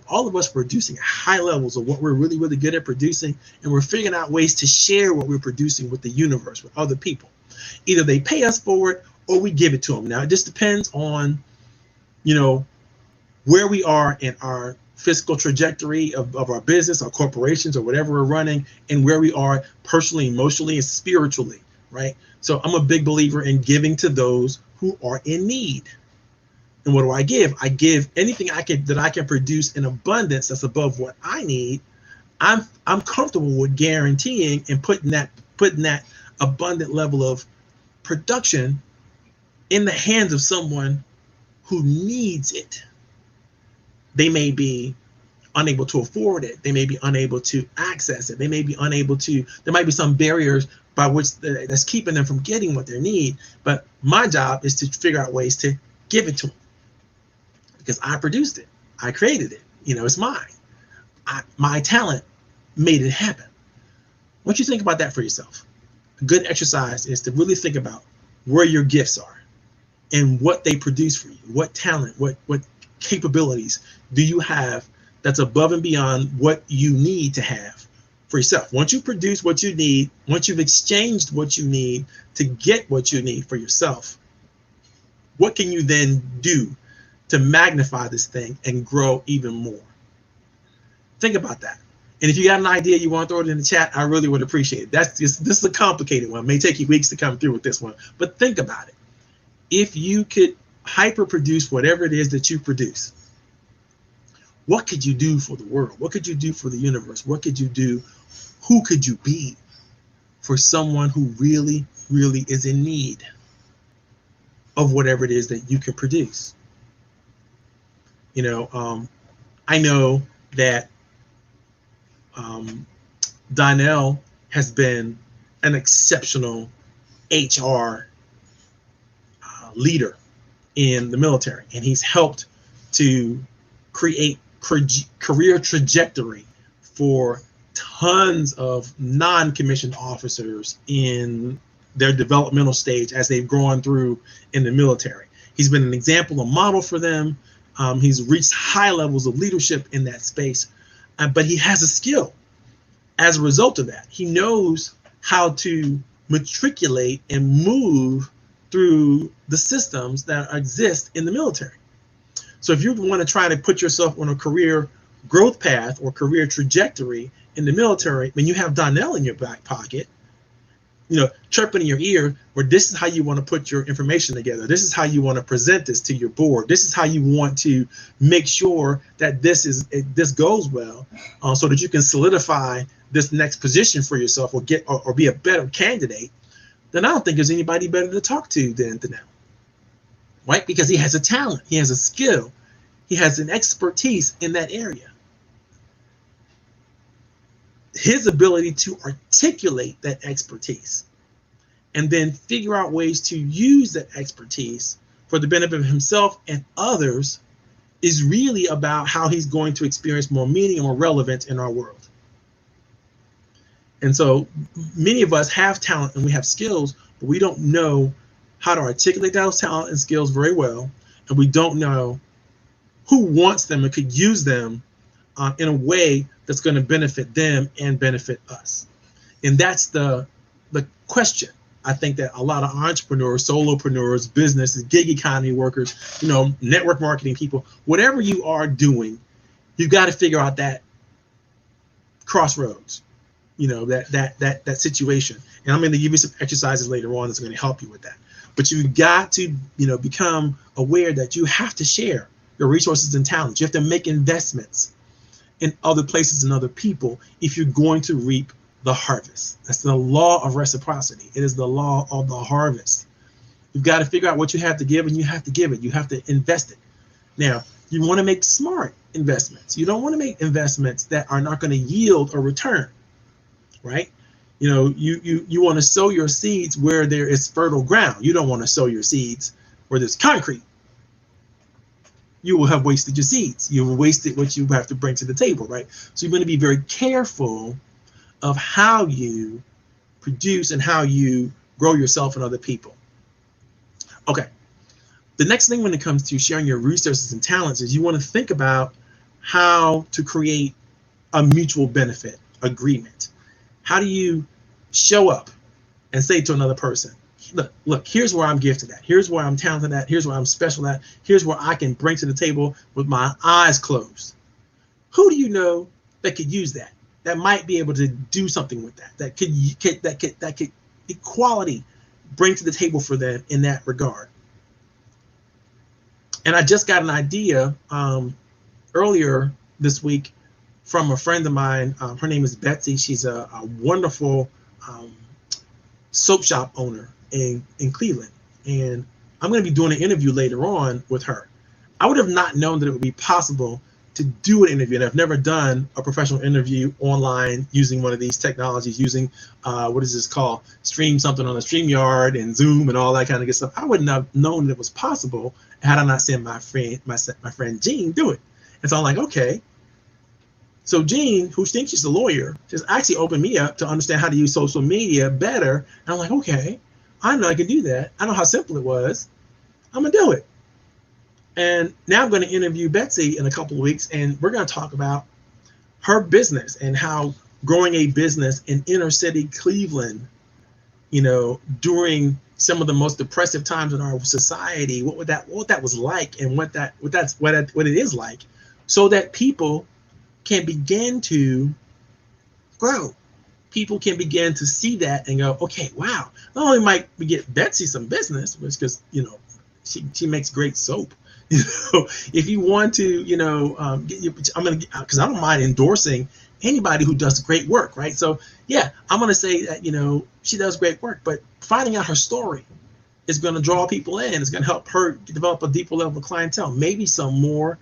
all of us are producing high levels of what we're really, really good at producing, and we're figuring out ways to share what we're producing with the universe, with other people, either they pay us for it or we give it to them. Now, it just depends on, where we are in our fiscal trajectory of our business, our corporations, or whatever we're running, and where we are personally, emotionally, and spiritually, right? So I'm a big believer in giving to those who are in need. And what do I give? I give anything that I can produce in abundance that's above what I need. I'm comfortable with guaranteeing and putting that abundant level of production in the hands of someone who needs it. They may be unable to afford it. They may be unable to access it. They may be unable to, there might be some barriers by which that's keeping them from getting what they need. But my job is to figure out ways to give it to them, because I produced it. I created it. It's mine. My talent made it happen. Why don't you think about that for yourself? A good exercise is to really think about where your gifts are and what they produce for you. What talent, what capabilities do you have that's above and beyond what you need to have for yourself? Once you produce what you need, once you've exchanged what you need to get what you need for yourself, what can you then do to magnify this thing and grow even more? Think about that. And if you got an idea you want to throw it in the chat, I really would appreciate it. This is a complicated one. It may take you weeks to come through with this one, but think about it. If you could hyper produce whatever it is that you produce, what could you do for the world? What could you do for the universe? What could you do? Who could you be for someone who really, really is in need of whatever it is that you can produce? I know that Danielle has been an exceptional HR leader in the military, and he's helped to create career trajectory for tons of non-commissioned officers in their developmental stage as they've grown through in the military. He's been an example, a model for them. He's reached high levels of leadership in that space, but he has a skill. As a result of that, he knows how to matriculate and move through the systems that exist in the military. So if you want to try to put yourself on a career growth path or career trajectory in the military, when you have Danielle in your back pocket, chirping in your ear, where this is how you want to put your information together. This is how you want to present this to your board. This is how you want to make sure that this goes well, so that you can solidify this next position for yourself or be a better candidate. Then I don't think there's anybody better to talk to than Danielle, right? Because he has a talent, he has a skill, he has an expertise in that area. His ability to articulate that expertise and then figure out ways to use that expertise for the benefit of himself and others is really about how he's going to experience more meaning and more relevance in our world. And so many of us have talent and we have skills, but we don't know how to articulate those talent and skills very well. And we don't know who wants them and could use them in a way that's going to benefit them and benefit us. And that's the question. I think that a lot of entrepreneurs, solopreneurs, businesses, gig economy workers, network marketing people, whatever you are doing, you've got to figure out that crossroads, that situation. And I'm going to give you some exercises later on that's going to help you with that. But you've got to, become aware that you have to share your resources and talents. You have to make investments in other places and other people if you're going to reap the harvest. That's the law of reciprocity. It is the law of the harvest. You've got to figure out what you have to give, and you have to give it. You have to invest it. Now, you want to make smart investments. You don't want to make investments that are not going to yield a return, right? You want to sow your seeds where there is fertile ground. You don't want to sow your seeds where there's concrete. You will have wasted your seeds. You will wasted what you have to bring to the table, right? So you're going to be very careful of how you produce and how you grow yourself and other people. Okay. The next thing when it comes to sharing your resources and talents is you want to think about how to create a mutual benefit agreement. How do you show up and say to another person, look, here's where I'm gifted at. Here's where I'm talented at. Here's where I'm special at. Here's where I can bring to the table with my eyes closed. Who do you know that could use that? That might be able to do something with that. That could equality bring to the table for them in that regard. And I just got an idea earlier this week from a friend of mine. Her name is Betsy. She's a wonderful soap shop owner in Cleveland. And I'm going to be doing an interview later on with her. I would have not known that it would be possible to do an interview. And I've never done a professional interview online using one of these technologies, using what is this called? Stream something on a StreamYard and Zoom and all that kind of good stuff. I wouldn't have known that it was possible had I not seen my friend Jean do it. And so I'm like, okay. So Jean, who thinks she's a lawyer, just actually opened me up to understand how to use social media better. And I'm like, okay, I know I can do that. I know how simple it was. I'm gonna do it. And now I'm going to interview Betsy in a couple of weeks, and we're going to talk about her business and how growing a business in inner city Cleveland, you know, during some of the most depressive times in our society, what that was like, and what it is like, so that people can begin to grow. People can begin to see that and go, okay, wow. Not only might we get Betsy some business, which because she makes great soap. You know, if you want to, because I don't mind endorsing anybody who does great work, right? So yeah, I'm gonna say that she does great work, but finding out her story is going to draw people in. It's going to help her develop a deeper level of clientele, maybe some more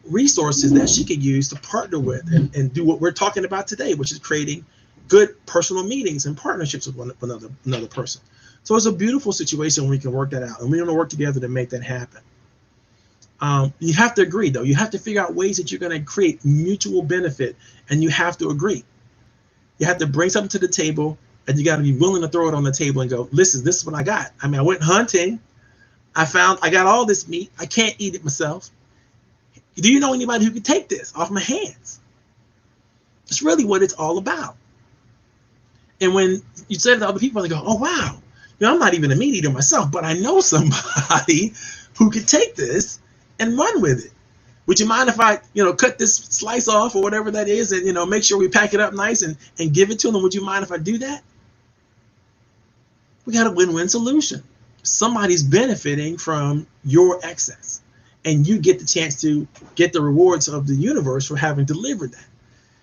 resources that she could use to partner with and do what we're talking about today, which is creating good personal meetings and partnerships with another person. So it's a beautiful situation when we can work that out, and we're going to work together to make that happen. You have to agree, though. You have to figure out ways that you're going to create mutual benefit, and you have to agree. You have to bring something to the table, and you got to be willing to throw it on the table and go, listen, this is what I got. I mean, I went hunting. I got all this meat. I can't eat it myself. Do you know anybody who could take this off my hands? It's really what it's all about. And when you say it to other people, they go, oh, wow. I'm not even a meat eater myself, but I know somebody who could take this and run with it. Would you mind if I, cut this slice off or whatever that is, and make sure we pack it up nice and give it to them? Would you mind if I do that? We got a win-win solution. Somebody's benefiting from your excess, and you get the chance to get the rewards of the universe for having delivered that.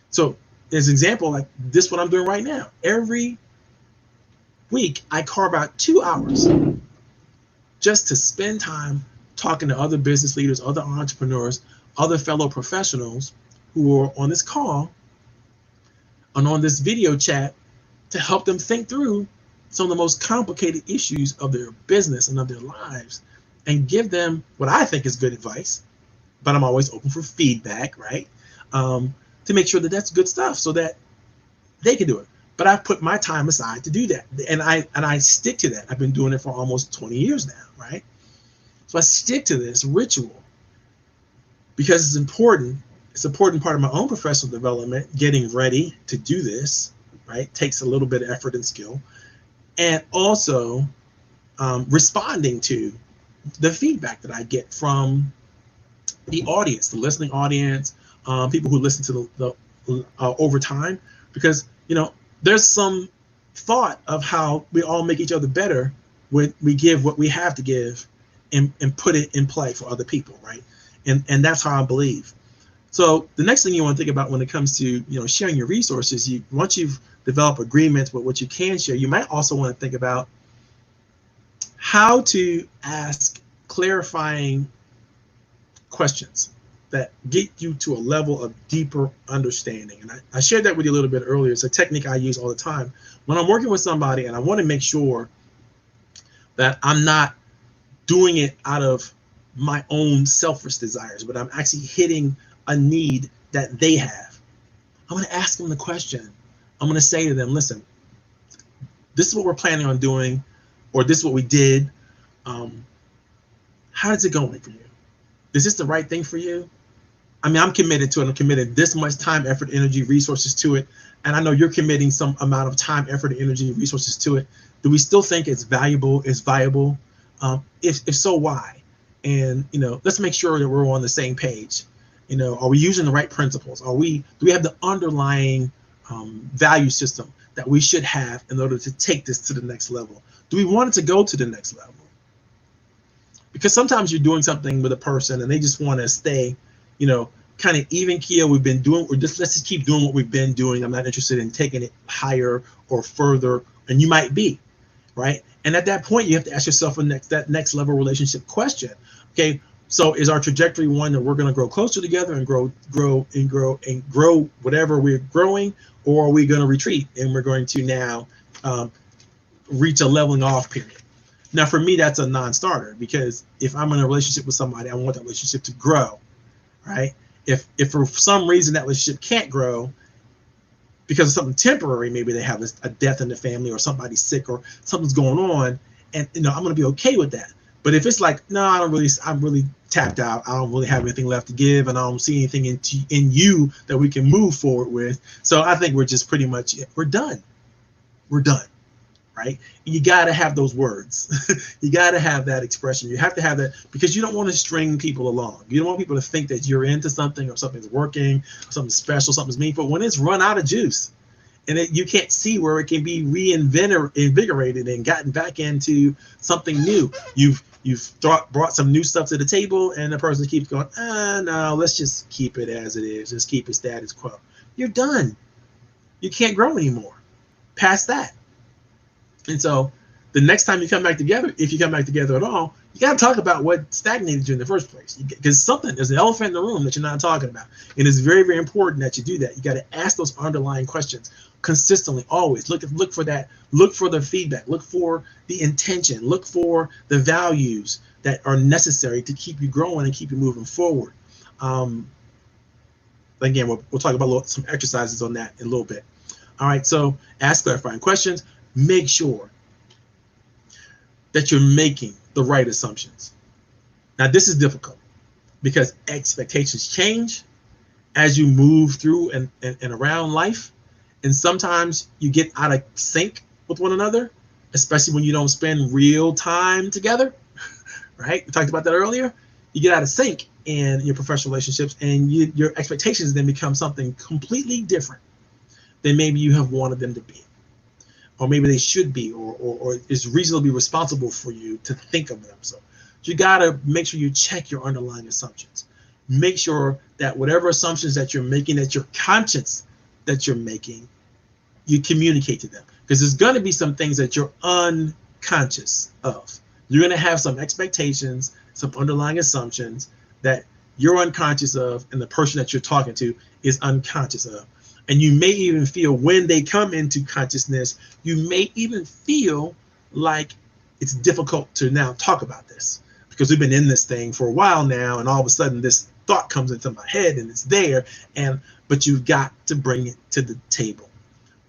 So as an example, like this, what I'm doing right now, every week I carve out 2 hours just to spend time talking to other business leaders, other entrepreneurs, other fellow professionals who are on this call and on this video chat to help them think through some of the most complicated issues of their business and of their lives, and give them what I think is good advice, but I'm always open for feedback, right? To make sure that that's good stuff so that they can do it. But I've put my time aside to do that. And I stick to that. I've been doing it for almost 20 years now, right? So I stick to this ritual because it's important. It's an important part of my own professional development, getting ready to do this, right? Takes a little bit of effort and skill. And also responding to the feedback that I get from the audience, the listening audience, people who listen to the over time, because there's some thought of how we all make each other better when we give what we have to give and put it in play for other people, right? And that's how I believe. So the next thing you want to think about when it comes to sharing your resources, once you've developed agreements with what you can share, you might also want to think about how to ask clarifying questions that get you to a level of deeper understanding. And I shared that with you a little bit earlier. It's a technique I use all the time when I'm working with somebody, and I want to make sure that I'm not doing it out of my own selfish desires, but I'm actually hitting a need that they have. I'm going to ask them the question. I'm going to say to them, listen, this is what we're planning on doing, or this is what we did. How is it going for you? Is this the right thing for you? I mean, I'm committed to it. I'm committed this much time, effort, energy, resources to it. And I know you're committing some amount of time, effort, energy, resources to it. Do we still think it's valuable, it's viable? If so, why? And, let's make sure that we're on the same page. Are we using the right principles? Do we have the underlying value system that we should have in order to take this to the next level? Do we want it to go to the next level? Because sometimes you're doing something with a person and they just want to stay, kind of even keel. We've been doing, or just let's just keep doing what we've been doing. I'm not interested in taking it higher or further. And you might be, right? And at that point, you have to ask yourself that next level relationship question. Okay, so is our trajectory one that we're going to grow closer together and grow whatever we're growing, or are we going to retreat and we're going to now reach a leveling off period? Now, for me, that's a non-starter, because if I'm in a relationship with somebody, I want that relationship to grow, right? If for some reason that relationship can't grow because of something temporary, maybe they have a death in the family or somebody's sick or something's going on, and I'm going to be okay with that. But if it's like, no, I'm really tapped out, I don't really have anything left to give, and I don't see anything in you that we can move forward with, so I think we're just pretty much, we're done. We're done. Right? You got to have those words. You got to have that expression. You have to have that, because you don't want to string people along. You don't want people to think that you're into something or something's working, or something's special, something's meaningful, when it's run out of juice and you can't see where it can be reinvigorated and gotten back into something new. You've brought some new stuff to the table, and the person keeps going, no, let's just keep it as it is. Just keep it status quo. You're done. You can't grow anymore past that. And so the next time you come back together, if you come back together at all, you got to talk about what stagnated you in the first place, because there's an elephant in the room that you're not talking about. And it's very, very important that you do that. You got to ask those underlying questions consistently, always. Look for that. Look for the feedback. Look for the intention. Look for the values that are necessary to keep you growing and keep you moving forward. Again, we'll talk about some exercises on that in a little bit. All right, so ask clarifying questions. Make sure that you're making the right assumptions. Now, this is difficult because expectations change as you move through and around life. And sometimes you get out of sync with one another, especially when you don't spend real time together, right? We talked about that earlier. You get out of sync in your professional relationships, and your expectations then become something completely different than maybe you have wanted them to be, or maybe they should be, or is reasonably responsible for you to think of them. So you got to make sure you check your underlying assumptions. Make sure that whatever assumptions that you're making, that you're conscious that you're making, you communicate to them, because there's going to be some things that you're unconscious of. You're going to have some expectations, some underlying assumptions that you're unconscious of, and the person that you're talking to is unconscious of. And you may even feel, when they come into consciousness, you may even feel like it's difficult to now talk about this, because we've been in this thing for a while now, and all of a sudden this thought comes into my head and it's there, but you've got to bring it to the table.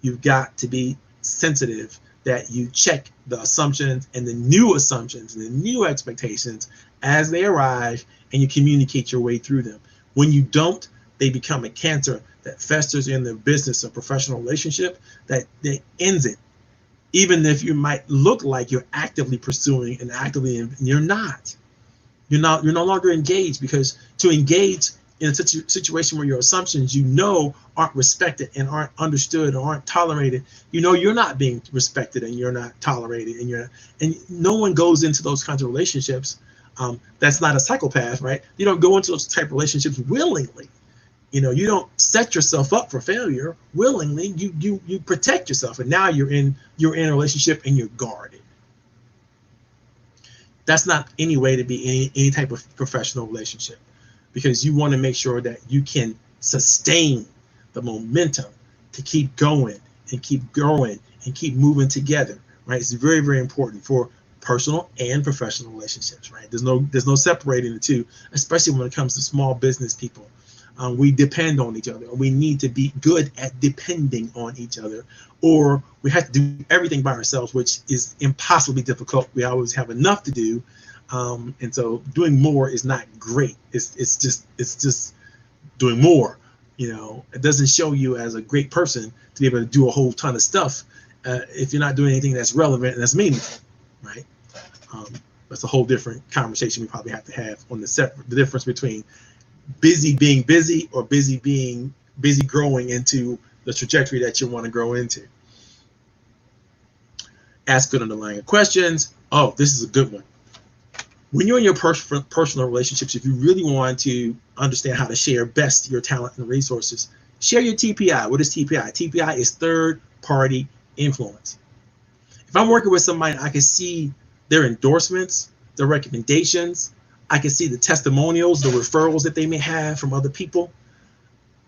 You've got to be sensitive that you check the assumptions and the new assumptions and the new expectations as they arrive, and you communicate your way through them. When you don't, they become a cancer that festers in the business or professional relationship that ends it. Even if you might look like you're actively pursuing and you're not. You're no longer engaged, because to engage in a situation where your assumptions aren't respected and aren't understood or aren't tolerated, you're not being respected and you're not tolerated, and no one goes into those kinds of relationships. That's not a psychopath, right? You don't go into those type of relationships willingly. You don't set yourself up for failure willingly. You protect yourself, and now you're in a relationship and you're guarded. That's not any way to be any type of professional relationship, because you want to make sure that you can sustain the momentum to keep going and keep growing and keep moving together, right? It's very, very important for personal and professional relationships, right? There's no separating the two, especially when it comes to small business people. We depend on each other. We need to be good at depending on each other, or we have to do everything by ourselves, which is impossibly difficult. We always have enough to do, and so doing more is not great. It's just doing more. It doesn't show you as a great person to be able to do a whole ton of stuff if you're not doing anything that's relevant and that's meaningful, right? That's a whole different conversation we probably have to have on the difference between busy being busy or busy being busy growing into the trajectory that you want to grow into. Ask good underlying questions. Oh, this is a good one. When you're in your personal relationships, if you really want to understand how to share best your talent and resources, share your TPI. What is TPI? TPI is third party influence. If I'm working with somebody, I can see their endorsements, their recommendations. I can see the testimonials, the referrals that they may have from other people,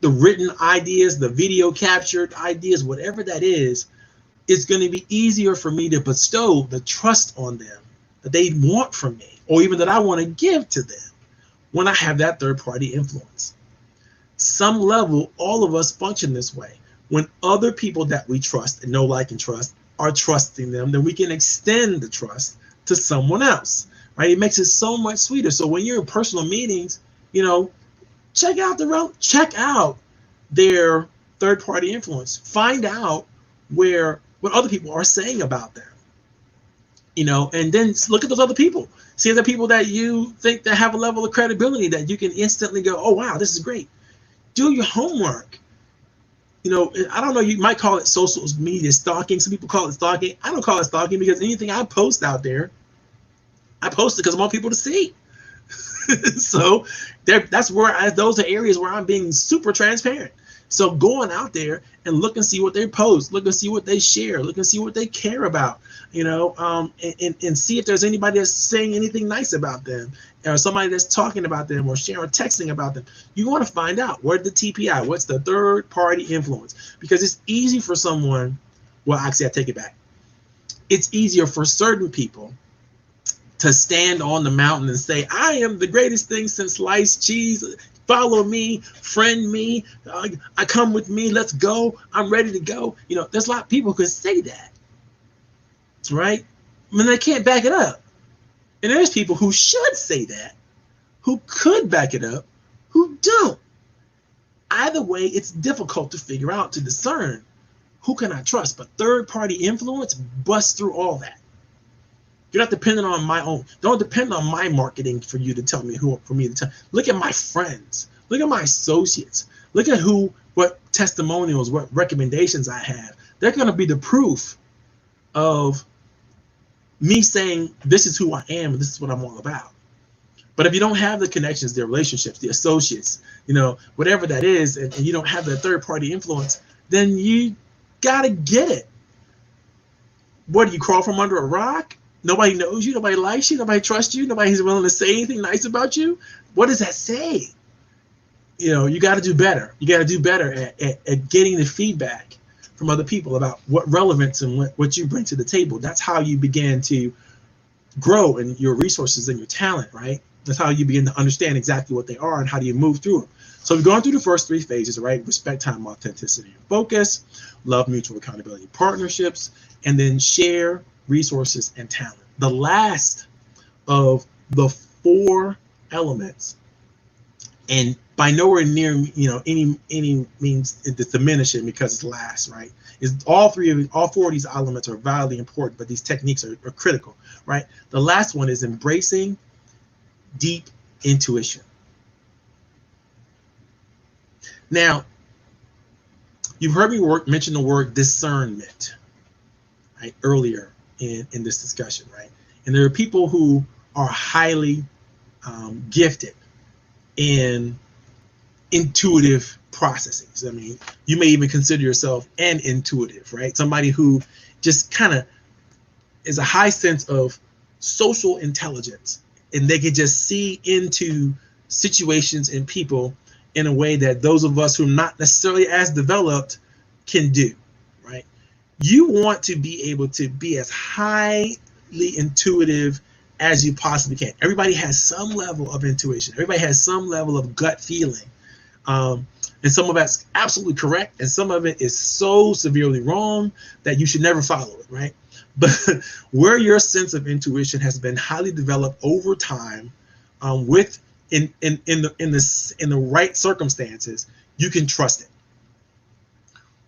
the written ideas, the video captured ideas, whatever that is. It's going to be easier for me to bestow the trust on them that they want from me, or even that I want to give to them when I have that third party influence. Some level, all of us function this way. When other people that we trust and know, like, and trust are trusting them, then we can extend the trust to someone else, right? It makes it so much sweeter. So when you're in personal meetings, check out their third party influence. Find out what other people are saying about them, and then look at those other people. See the people that you think that have a level of credibility that you can instantly go, oh wow, this is great. Do your homework. I don't know, you might call it social media stalking. Some people call it stalking. I don't call it stalking, because anything I post out there, I post it because I want people to see. So those are areas where I'm being super transparent. So going out there and look and see what they post, look and see what they share, look and see what they care about, and see if there's anybody that's saying anything nice about them, or somebody that's talking about them or sharing or texting about them. You want to find out what's the TPI, what's the third party influence, because it's easy for someone. Well, actually, I take it back. It's easier for certain people to stand on the mountain and say, I am the greatest thing since sliced cheese. Follow me, friend me, I come with me, let's go, I'm ready to go. There's a lot of people who can say that, right? I mean, they can't back it up. And there's people who should say that, who could back it up, who don't. Either way, it's difficult to figure out, to discern who can I trust. But third-party influence busts through all that. You're not dependent on my own. Don't depend on my marketing for you to tell me for me to tell. Look at my friends. Look at my associates. Look at what testimonials, what recommendations I have. They're going to be the proof of me saying, this is who I am and this is what I'm all about. But if you don't have the connections, the relationships, the associates, whatever that is, and you don't have that third-party influence, then you got to get it. What, do you crawl from under a rock? Nobody knows you, nobody likes you, nobody trusts you, nobody's willing to say anything nice about you. What does that say? You got to do better. You got to do better at getting the feedback from other people about what relevance and what you bring to the table. That's how you begin to grow in your resources and your talent, right? That's how you begin to understand exactly what they are and how do you move through them. So we've gone through the first three phases, right? Respect, time, authenticity, and focus, love, mutual accountability, partnerships, and then share resources and talent. The last of the four elements, and by nowhere near any means it's diminishing because it's last, right? Is all four of these elements are vitally important, but these techniques are critical, right? The last one is embracing deep intuition. Now, you've heard me mention the word discernment, right, earlier in this discussion, right? And there are people who are highly gifted in intuitive processes. I mean, you may even consider yourself an intuitive, right? Somebody who just kind of is a high sense of social intelligence, and they can just see into situations and people in a way that those of us who are not necessarily as developed can do, right? You want to be able to be as highly intuitive as you possibly can. Everybody has some level of intuition. Everybody has some level of gut feeling. And some of that's absolutely correct, and some of it is so severely wrong that you should never follow it, right? But where your sense of intuition has been highly developed over time, with in the right circumstances, you can trust it.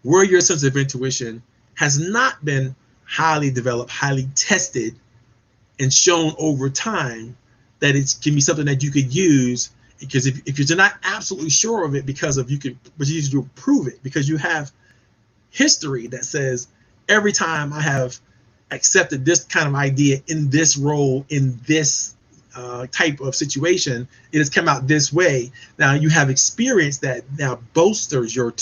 Where your sense of intuition has not been highly developed, highly tested, and shown over time that it can be something that you could use, because if you're not absolutely sure of it, but you to prove it, because you have history that says every time I have accepted this kind of idea in this role, in this type of situation, it has come out this way. Now you have experience that now bolsters your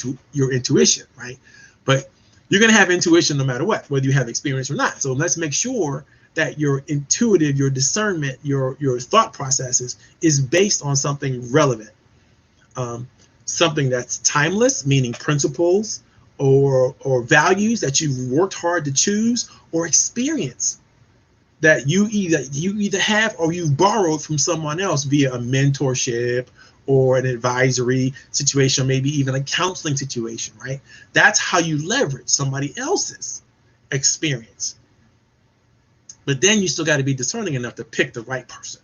intuition, right? But you're going to have intuition no matter what, whether you have experience or not. So let's make sure that your intuitive, your discernment, your thought processes is based on something relevant, something that's timeless, meaning principles or values that you've worked hard to choose, or experience that you either have or you've borrowed from someone else via a mentorship or an advisory situation, maybe even a counseling situation, right? That's how you leverage somebody else's experience. But then you still got to be discerning enough to pick the right person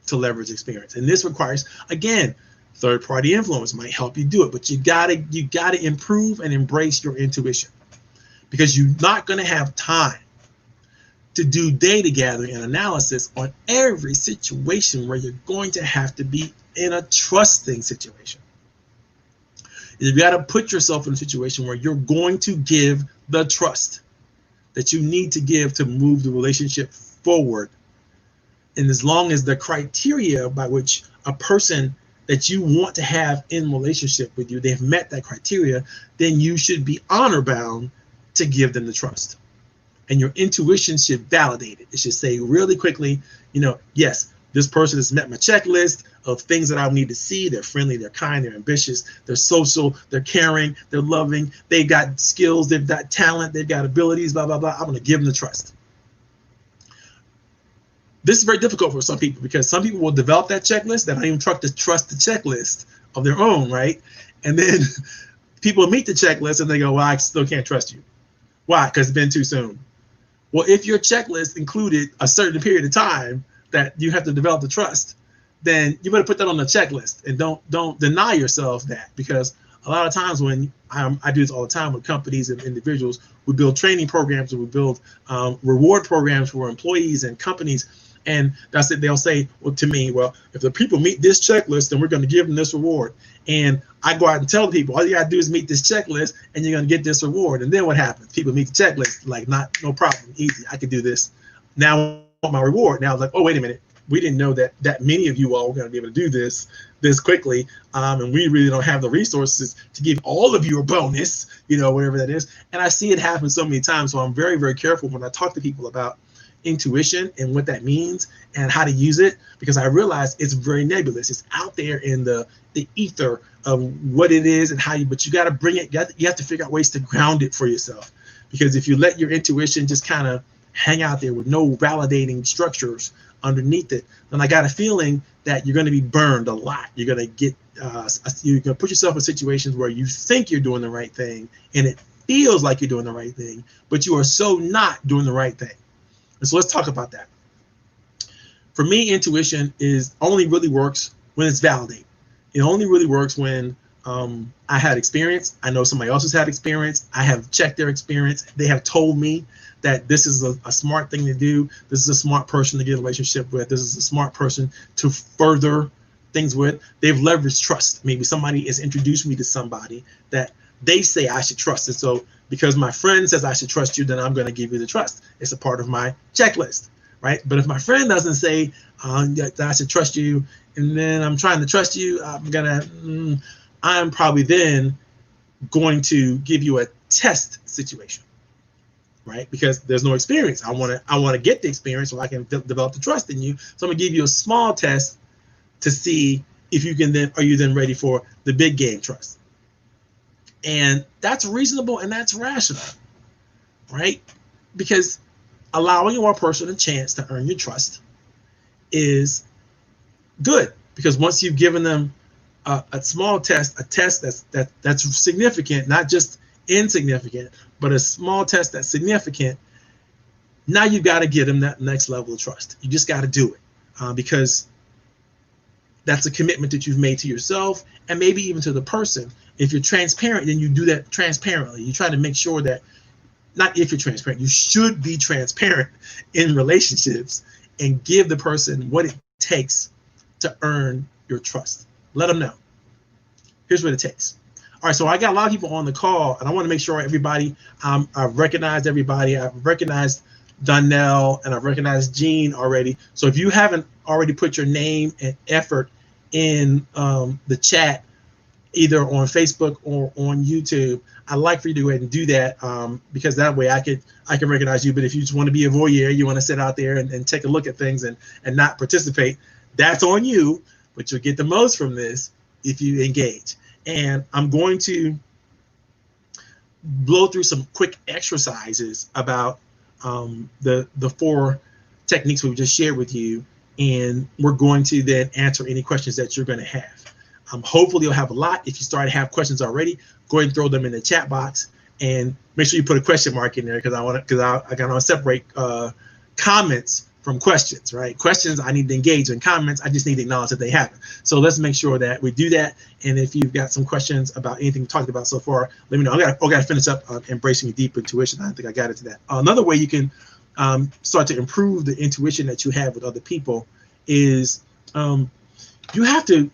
to leverage experience. And this requires, again, third-party influence might help you do it, but you gotta improve and embrace your intuition, because you're not going to have time to do data gathering and analysis on every situation where you're going to have to be in a trusting situation. You've got to put yourself in a situation where you're going to give the trust that you need to give to move the relationship forward. And as long as the criteria by which a person that you want to have in relationship with you, they've met that criteria, then you should be honor bound to give them the trust. And your intuition should validate it. It should say really quickly, yes, this person has met my checklist of things that I need to see. They're friendly, they're kind, they're ambitious, they're social, they're caring, they're loving, they got skills, they've got talent, they've got abilities, blah, blah, blah. I'm going to give them the trust. This is very difficult for some people, because some people will develop that checklist that don't even trust the checklist of their own, right? And then people meet the checklist and they go, well, I still can't trust you. Why? Because it's been too soon. Well, if your checklist included a certain period of time that you have to develop the trust, then you better put that on the checklist, and don't deny yourself that, because a lot of times when I do this all the time with companies and individuals, we build training programs and we build reward programs for employees and companies. And that's it. They'll say, well, to me, well, if the people meet this checklist, then we're going to give them this reward. And I go out and tell people, all you got to do is meet this checklist and you're going to get this reward. And then what happens? People meet the checklist, like, no problem, easy. I can do this. Now I want my reward. Now, like, oh, wait a minute. We didn't know that many of you all were going to be able to do this quickly. And we really don't have the resources to give all of you a bonus, whatever that is. And I see it happen so many times. So I'm very, very careful when I talk to people about intuition and what that means and how to use it, because I realize it's very nebulous. It's out there in the ether of what it is and how but you got to bring it. You have to figure out ways to ground it for yourself, because if you let your intuition just kind of hang out there with no validating structures underneath it, then I got a feeling that you're going to be burned a lot. You're going to get you're going to put yourself in situations where you think you're doing the right thing and it feels like you're doing the right thing, but you are so not doing the right thing. And so let's talk about that. For me, intuition only really works when it's validated. It only really works when I had experience. I know somebody else has had experience. I have checked their experience. They have told me that this is a smart thing to do. This is a smart person to get a relationship with. This is a smart person to further things with. They've leveraged trust. Maybe somebody has introduced me to somebody that they say I should trust. And so because my friend says I should trust you, then I'm going to give you the trust. It's a part of my checklist, right? But if my friend doesn't say that I should trust you, and then I'm trying to trust you, I'm probably then going to give you a test situation, right? Because there's no experience. I want to get the experience so I can develop the trust in you. So I'm going to give you a small test to see if you can are you then ready for the big game trust. And that's reasonable and that's rational, right? Because allowing one person a chance to earn your trust is good, because once you've given them a small test, a test that's significant, not just insignificant, but a small test that's significant, now you've got to give them that next level of trust. You just got to do it because that's a commitment that you've made to yourself and maybe even to the person. If you're transparent, then you do that transparently. You try to make sure that, not if you're transparent, you should be transparent in relationships and give the person what it takes to earn your trust. Let them know. Here's what it takes. All right, so I got a lot of people on the call, and I want to make sure everybody, I've recognized everybody. I've recognized Danielle, and I've recognized Jean already. So if you haven't already put your name and effort in the chat, either on Facebook or on YouTube, I'd like for you to go ahead and do that, because that way I can recognize you. But if you just want to be a voyeur, you want to sit out there and take a look at things and not participate, that's on you. But you'll get the most from this if you engage. And I'm going to blow through some quick exercises about the 4 techniques we just shared with you, and we're going to then answer any questions that you're going to have. Hopefully you'll have a lot. If you start to have questions already, go ahead and throw them in the chat box, and make sure you put a question mark in there, because I want to separate comments from questions, right? Questions I need to engage in, comments I just need to acknowledge that they happen. So let's make sure that we do that. And if you've got some questions about anything we talked about so far, let me know. I got to finish up embracing deep intuition. I think I got into that. Another way you can start to improve the intuition that you have with other people is you have to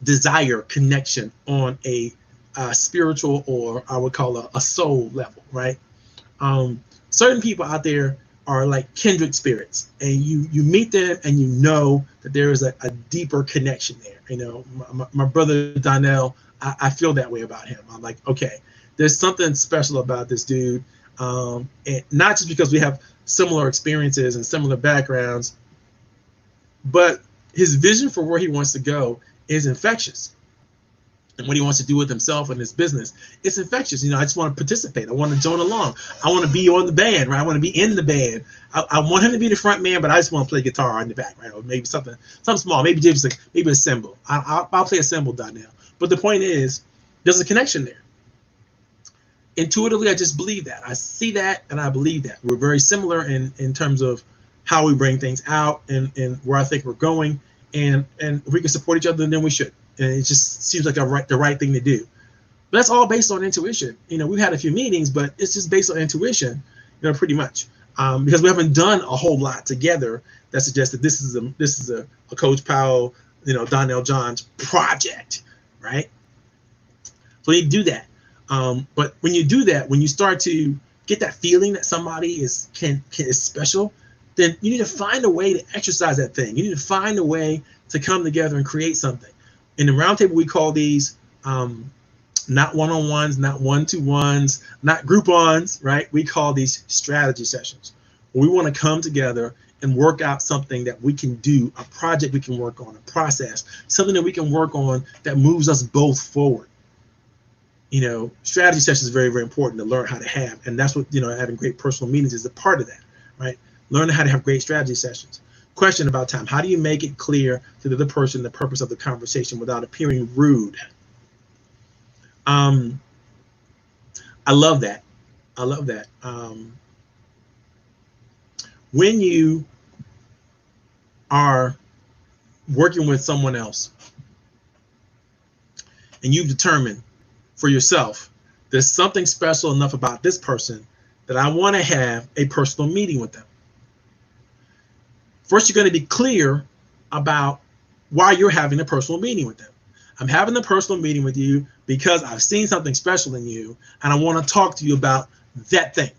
desire connection on a spiritual, or I would call a soul level, right? Certain people out there are like kindred spirits, and you meet them and you know that there is a deeper connection there. You know, my brother Danielle, I feel that way about him. I'm like, okay, there's something special about this dude, and not just because we have similar experiences and similar backgrounds, but his vision for where he wants to go is infectious. And what he wants to do with himself and his business, it's infectious. You know, I just want to participate. I want to join along. I want to be on the band, right? I want to be in the band. I want him to be the front man, but I just want to play guitar in the back, right? Or maybe something small, maybe just maybe a cymbal. I'll play a cymbal now. But the point is, there's a connection there. Intuitively, I just believe that. I see that and I believe that. We're very similar in terms of how we bring things out and where I think we're going. And if we can support each other, then we should. And it just seems like the right thing to do. But that's all based on intuition. You know, we've had a few meetings, but it's just based on intuition, you know, pretty much. Because we haven't done a whole lot together that suggests that this is a Coach Powell, you know, Danielle Johns project, right? So you do that. But when you do that, when you start to get that feeling that somebody is special, then you need to find a way to exercise that thing. You need to find a way to come together and create something. In the roundtable, we call these not one-on-ones, not one-to-ones, not group-ons, right? We call these strategy sessions. We want to come together and work out something that we can do, a project we can work on, a process, something that we can work on that moves us both forward. You know, strategy sessions is very, very important to learn how to have. And that's what, you know, having great personal meetings is a part of that, right? Learning how to have great strategy sessions. Question about time. How do you make it clear to the other person the purpose of the conversation without appearing rude? I love that. I love that. When you are working with someone else and you've determined for yourself, there's something special enough about this person that I want to have a personal meeting with them. First, you're going to be clear about why you're having a personal meeting with them. I'm having a personal meeting with you because I've seen something special in you, and I want to talk to you about that thing.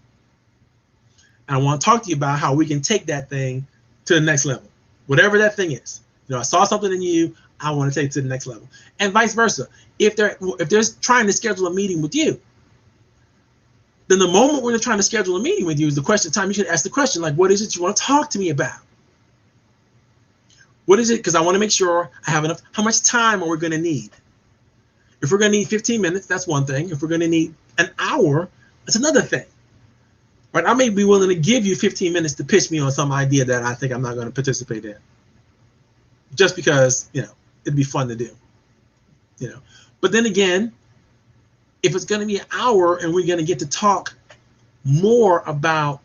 And I want to talk to you about how we can take that thing to the next level, whatever that thing is. You know, I saw something in you, I want to take it to the next level, and vice versa. If they're trying to schedule a meeting with you, then the moment when they're trying to schedule a meeting with you is the question time. You should ask the question, like, what is it you want to talk to me about? What is it? Because I want to make sure I have enough. How much time are we going to need? If we're going to need 15 minutes, that's one thing. If we're going to need an hour, that's another thing. Right? I may be willing to give you 15 minutes to pitch me on some idea that I think I'm not going to participate in. Just because, you know, it'd be fun to do. You know. But then again, if it's going to be an hour and we're going to get to talk more about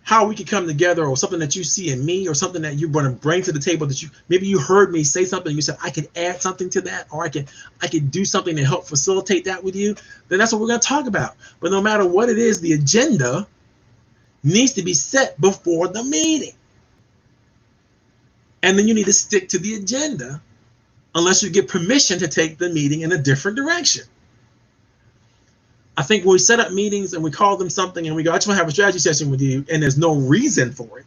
how we could come together, or something that you see in me, or something that you're going to bring to the table that maybe you heard me say something, you said I could add something to that, or I could do something to help facilitate that with you, then that's what we're going to talk about. But no matter what it is, the agenda needs to be set before the meeting. And then you need to stick to the agenda unless you get permission to take the meeting in a different direction. I think when we set up meetings and we call them something and we go, I just want to have a strategy session with you, and there's no reason for it,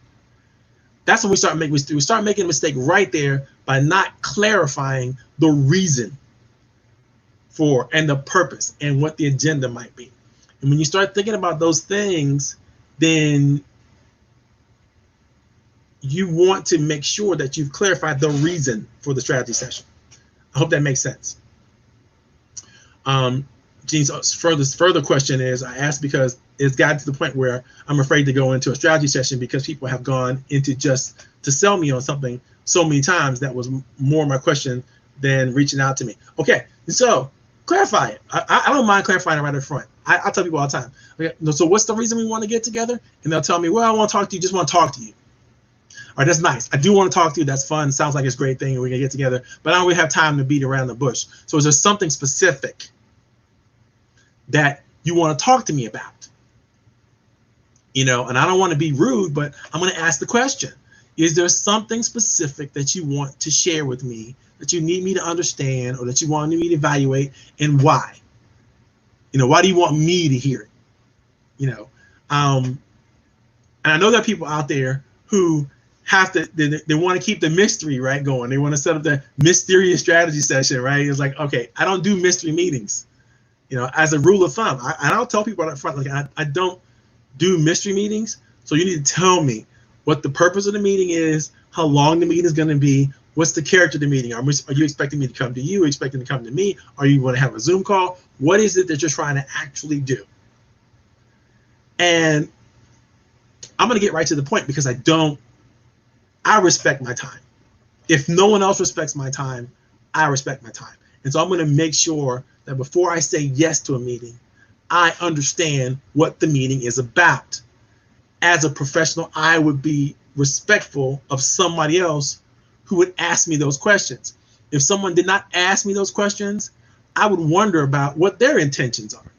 that's when we start making a mistake right there by not clarifying the reason for and the purpose and what the agenda might be. And when you start thinking about those things, then you want to make sure that you've clarified the reason for the strategy session. I hope that makes sense. Jean's further question is, I asked because it's gotten to the point where I'm afraid to go into a strategy session because people have gone into just to sell me on something so many times. That was more my question than reaching out to me. Okay, so clarify it. I don't mind clarifying it right up front. I tell people all the time, okay, so what's the reason we want to get together? And they'll tell me, well, I want to talk to you, just want to talk to you. All right, that's nice. I do want to talk to you. That's fun. Sounds like it's a great thing. We're going to get together. But I don't really have time to beat around the bush. So is there something specific that you want to talk to me about? You know, and I don't want to be rude, but I'm going to ask the question. Is there something specific that you want to share with me, that you need me to understand, or that you want me to evaluate, and why? You know, why do you want me to hear it? You know, and I know there are people out there who have to, they want to keep the mystery, right, going. They want to set up the mysterious strategy session, right? It's like, okay, I don't do mystery meetings. You know, as a rule of thumb, I'll tell people up front, like, I don't do mystery meetings. So you need to tell me what the purpose of the meeting is, how long the meeting is going to be, what's the character of the meeting. Are you expecting me to come to you? Are you expecting to come to me? Are you going to have a Zoom call? What is it that you're trying to actually do? And I'm going to get right to the point because I respect my time. If no one else respects my time, I respect my time. And so I'm going to make sure that before I say yes to a meeting, I understand what the meeting is about. As a professional, I would be respectful of somebody else who would ask me those questions. If someone did not ask me those questions, I would wonder about what their intentions are.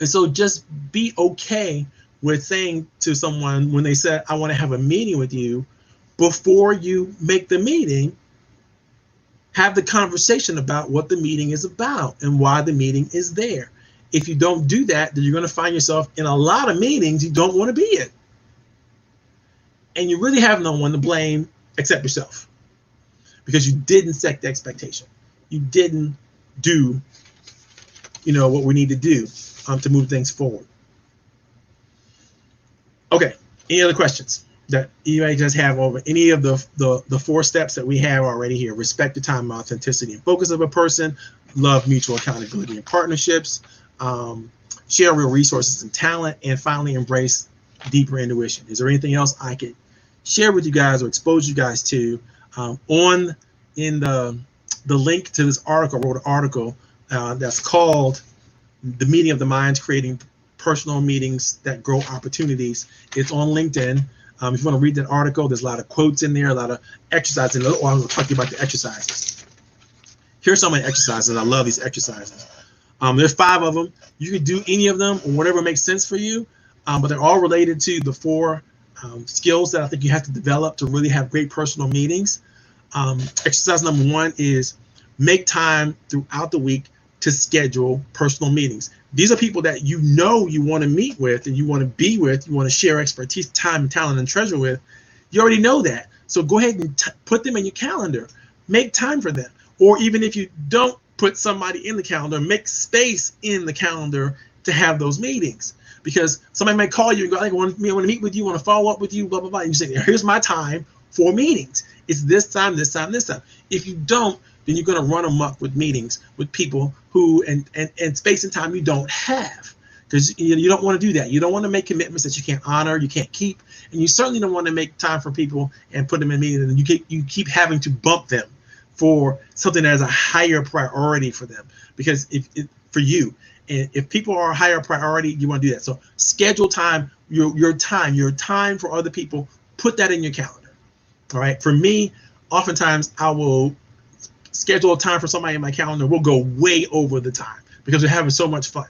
And so just be okay with saying to someone when they said, I want to have a meeting with you, before you make the meeting, have the conversation about what the meeting is about and why the meeting is there. If you don't do that, then you're going to find yourself in a lot of meetings you don't want to be in. And you really have no one to blame except yourself, because you didn't set the expectation. You didn't do, you know, what we need to do to move things forward. Okay, any other questions that anybody just have over any of the 4 steps that we have already here? Respect the time, authenticity, and focus of a person. Love mutual accountability and partnerships. Share real resources and talent. And finally, embrace deeper intuition. Is there anything else I could share with you guys or expose you guys to? In the link to this article, I wrote an article that's called The Meeting of the Minds, Creating Personal Meetings That Grow Opportunities. It's on LinkedIn. If you want to read that article, there's a lot of quotes in there, a lot of exercises in there. Oh, I was talking about the exercises. Here's some of the exercises. I love these exercises. There's 5 of them. You can do any of them or whatever makes sense for you, but they're all related to the 4 skills that I think you have to develop to really have great personal meetings. Exercise number 1 is make time throughout the week to schedule personal meetings. These are people that you know you want to meet with and you want to be with, you want to share expertise, time, talent, and treasure with. You already know that. So go ahead and put them in your calendar. Make time for them. Or even if you don't put somebody in the calendar, make space in the calendar to have those meetings. Because somebody might call you and go, I want to meet with you, want to follow up with you, blah, blah, blah. And you say, here's my time for meetings. It's this time, this time, this time. If you don't, then you're going to run amok with meetings with people who and space and time you don't have, because you don't want to do that. You don't want to make commitments that you can't honor, you can't keep, and you certainly don't want to make time for people and put them in meetings and you keep having to bump them for something that is a higher priority for them. Because if people are a higher priority, you want to do that. So schedule time, your time for other people. Put that in your calendar. All right. For me, oftentimes I will schedule a time for somebody in my calendar. We'll go way over the time because we're having so much fun.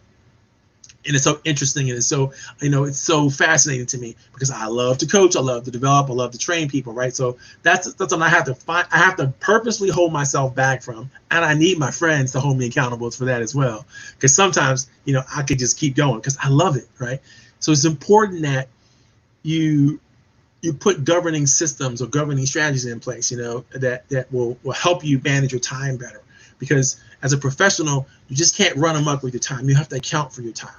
And it's so interesting, and it's so, it's so fascinating to me, because I love to coach, I love to develop, I love to train people, right? So that's something I have to find. I have to purposely hold myself back from, and I need my friends to hold me accountable for that as well, because sometimes I could just keep going because I love it, right? So it's important that you put governing systems or governing strategies in place, that will help you manage your time better, because as a professional, you just can't run amok with your time. You have to account for your time.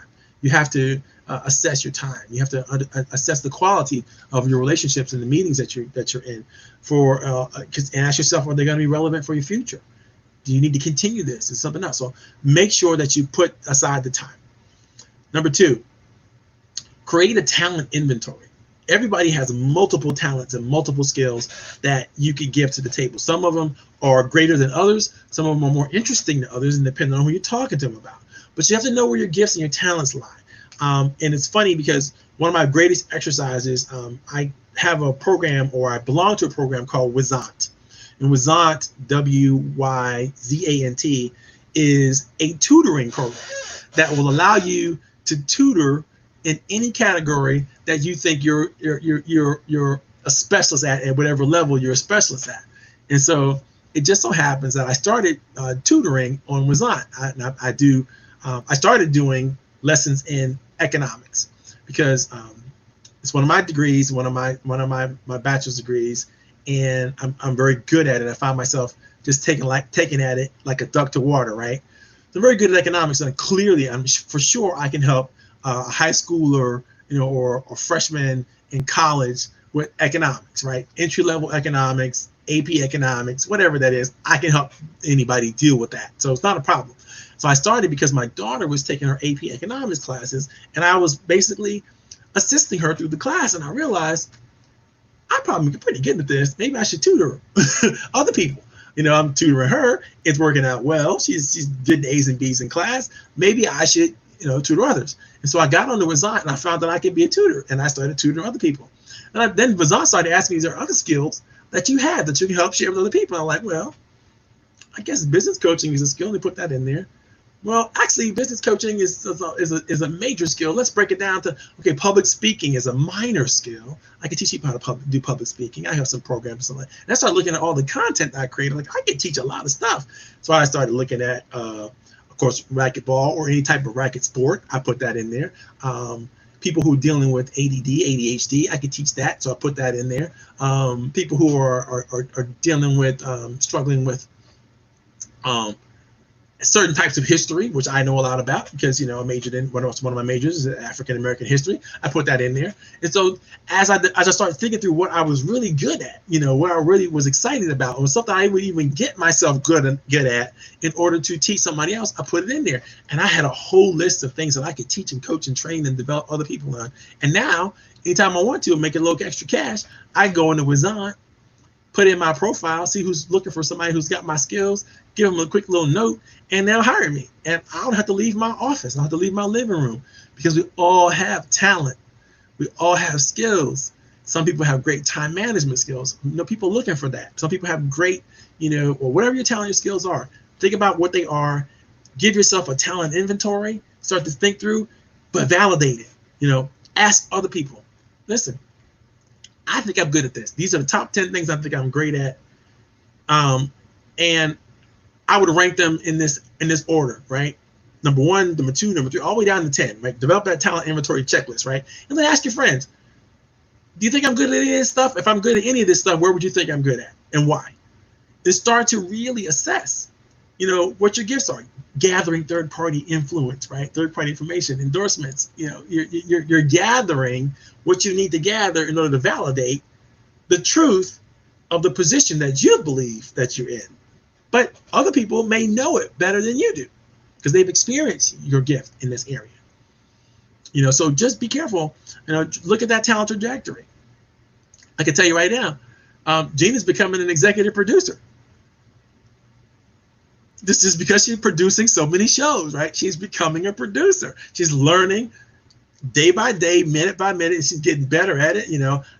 You have to assess your time. You have to assess the quality of your relationships and the meetings that you're in, and ask yourself, are they going to be relevant for your future? Do you need to continue this? It's something else. So make sure that you put aside the time. Number 2, create a talent inventory. Everybody has multiple talents and multiple skills that you could give to the table. Some of them are greater than others. Some of them are more interesting than others, and depending on who you're talking to them about. But you have to know where your gifts and your talents lie. And it's funny, because one of my greatest exercises, I have a program, or I belong to a program called Wyzant. And Wyzant, Wyzant, is a tutoring program that will allow you to tutor in any category that you think you're a specialist at whatever level you're a specialist at. And so it just so happens that I started tutoring on Wyzant. I started doing lessons in economics, because it's one of my degrees, one of my bachelor's degrees, and I'm very good at it. I find myself just taking at it like a duck to water, right? So I'm very good at economics, and clearly, I'm for sure I can help a high schooler, or freshman in college with economics, right? Entry-level economics, AP economics, whatever that is, I can help anybody deal with that. So it's not a problem. So I started because my daughter was taking her AP economics classes, and I was basically assisting her through the class, and I realized I'm probably pretty good at this. Maybe I should tutor other people. I'm tutoring her. It's working out well. She's getting A's and B's in class. Maybe I should, tutor others. And so I got on the Wyzant, and I found that I could be a tutor, and I started tutoring other people. And then Wyzant started asking me, is there other skills that you have that you can help share with other people? And I'm like, well, I guess business coaching is a skill. They put that in there. Well, actually, business coaching is a major skill. Let's break it down to, okay, public speaking is a minor skill. I can teach people how to do public speaking. I have some programs or something. And I started looking at all the content I created. Like, I can teach a lot of stuff. So I started looking at, of course, racquetball or any type of racket sport. I put that in there. People who are dealing with ADD, ADHD, I can teach that. So I put that in there. People who are dealing with, struggling with, certain types of history, which I know a lot about, because I majored in one of my majors is African American history. I put that in there, and so as I started thinking through what I was really good at, what I really was excited about, or something I would even get myself good at in order to teach somebody else, I put it in there, and I had a whole list of things that I could teach and coach and train and develop other people on. And now, anytime I want to make a little extra cash, I go into Wyzant, put in my profile, see who's looking for somebody who's got my skills, give them a quick little note, and they'll hire me. And I don't have to leave my office. I don't have to leave my living room, because we all have talent. We all have skills. Some people have great time management skills. People are looking for that. Some people have great, or whatever your talent, your skills are. Think about what they are. Give yourself a talent inventory. Start to think through, but validate it. Ask other people. Listen, I think I'm good at this. These are the top 10 things I think I'm great at. And I would rank them in this order, right? Number 1, number 2, number 3, all the way down to 10, right? Develop that talent inventory checklist, right? And then ask your friends, do you think I'm good at any of this stuff? If I'm good at any of this stuff, where would you think I'm good at, and why? Then start to really assess, what your gifts are. Gathering third-party influence, right? Third-party information, endorsements. You're gathering what you need to gather in order to validate the truth of the position that you believe that you're in. But other people may know it better than you do, because they've experienced your gift in this area. So just be careful. Look at that talent trajectory. I can tell you right now, Gina's becoming an executive producer. This is because she's producing so many shows, right? She's becoming a producer. She's learning day by day, minute by minute, and she's getting better at it.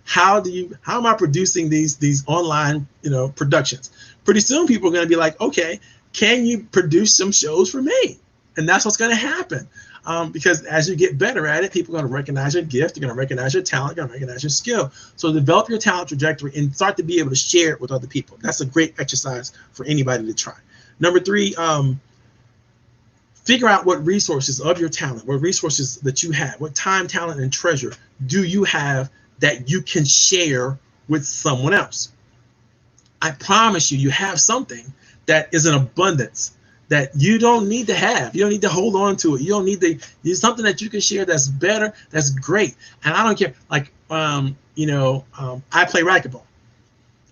How am I producing these online, productions? Pretty soon people are going to be like, okay, can you produce some shows for me? And that's what's going to happen. because as you get better at it, people are going to recognize your gift, they're going to recognize your talent, they're going to recognize your skill. So develop your talent trajectory and start to be able to share it with other people. That's a great exercise for anybody to try. Number 3, figure out what resources of your talent, what resources that you have, what time, talent, and treasure do you have that you can share with someone else. I promise you, you have something that is an abundance that you don't need to have. You don't need to hold on to it. You don't need to. There's something that you can share that's better, that's great. And I don't care. Like, I play racquetball.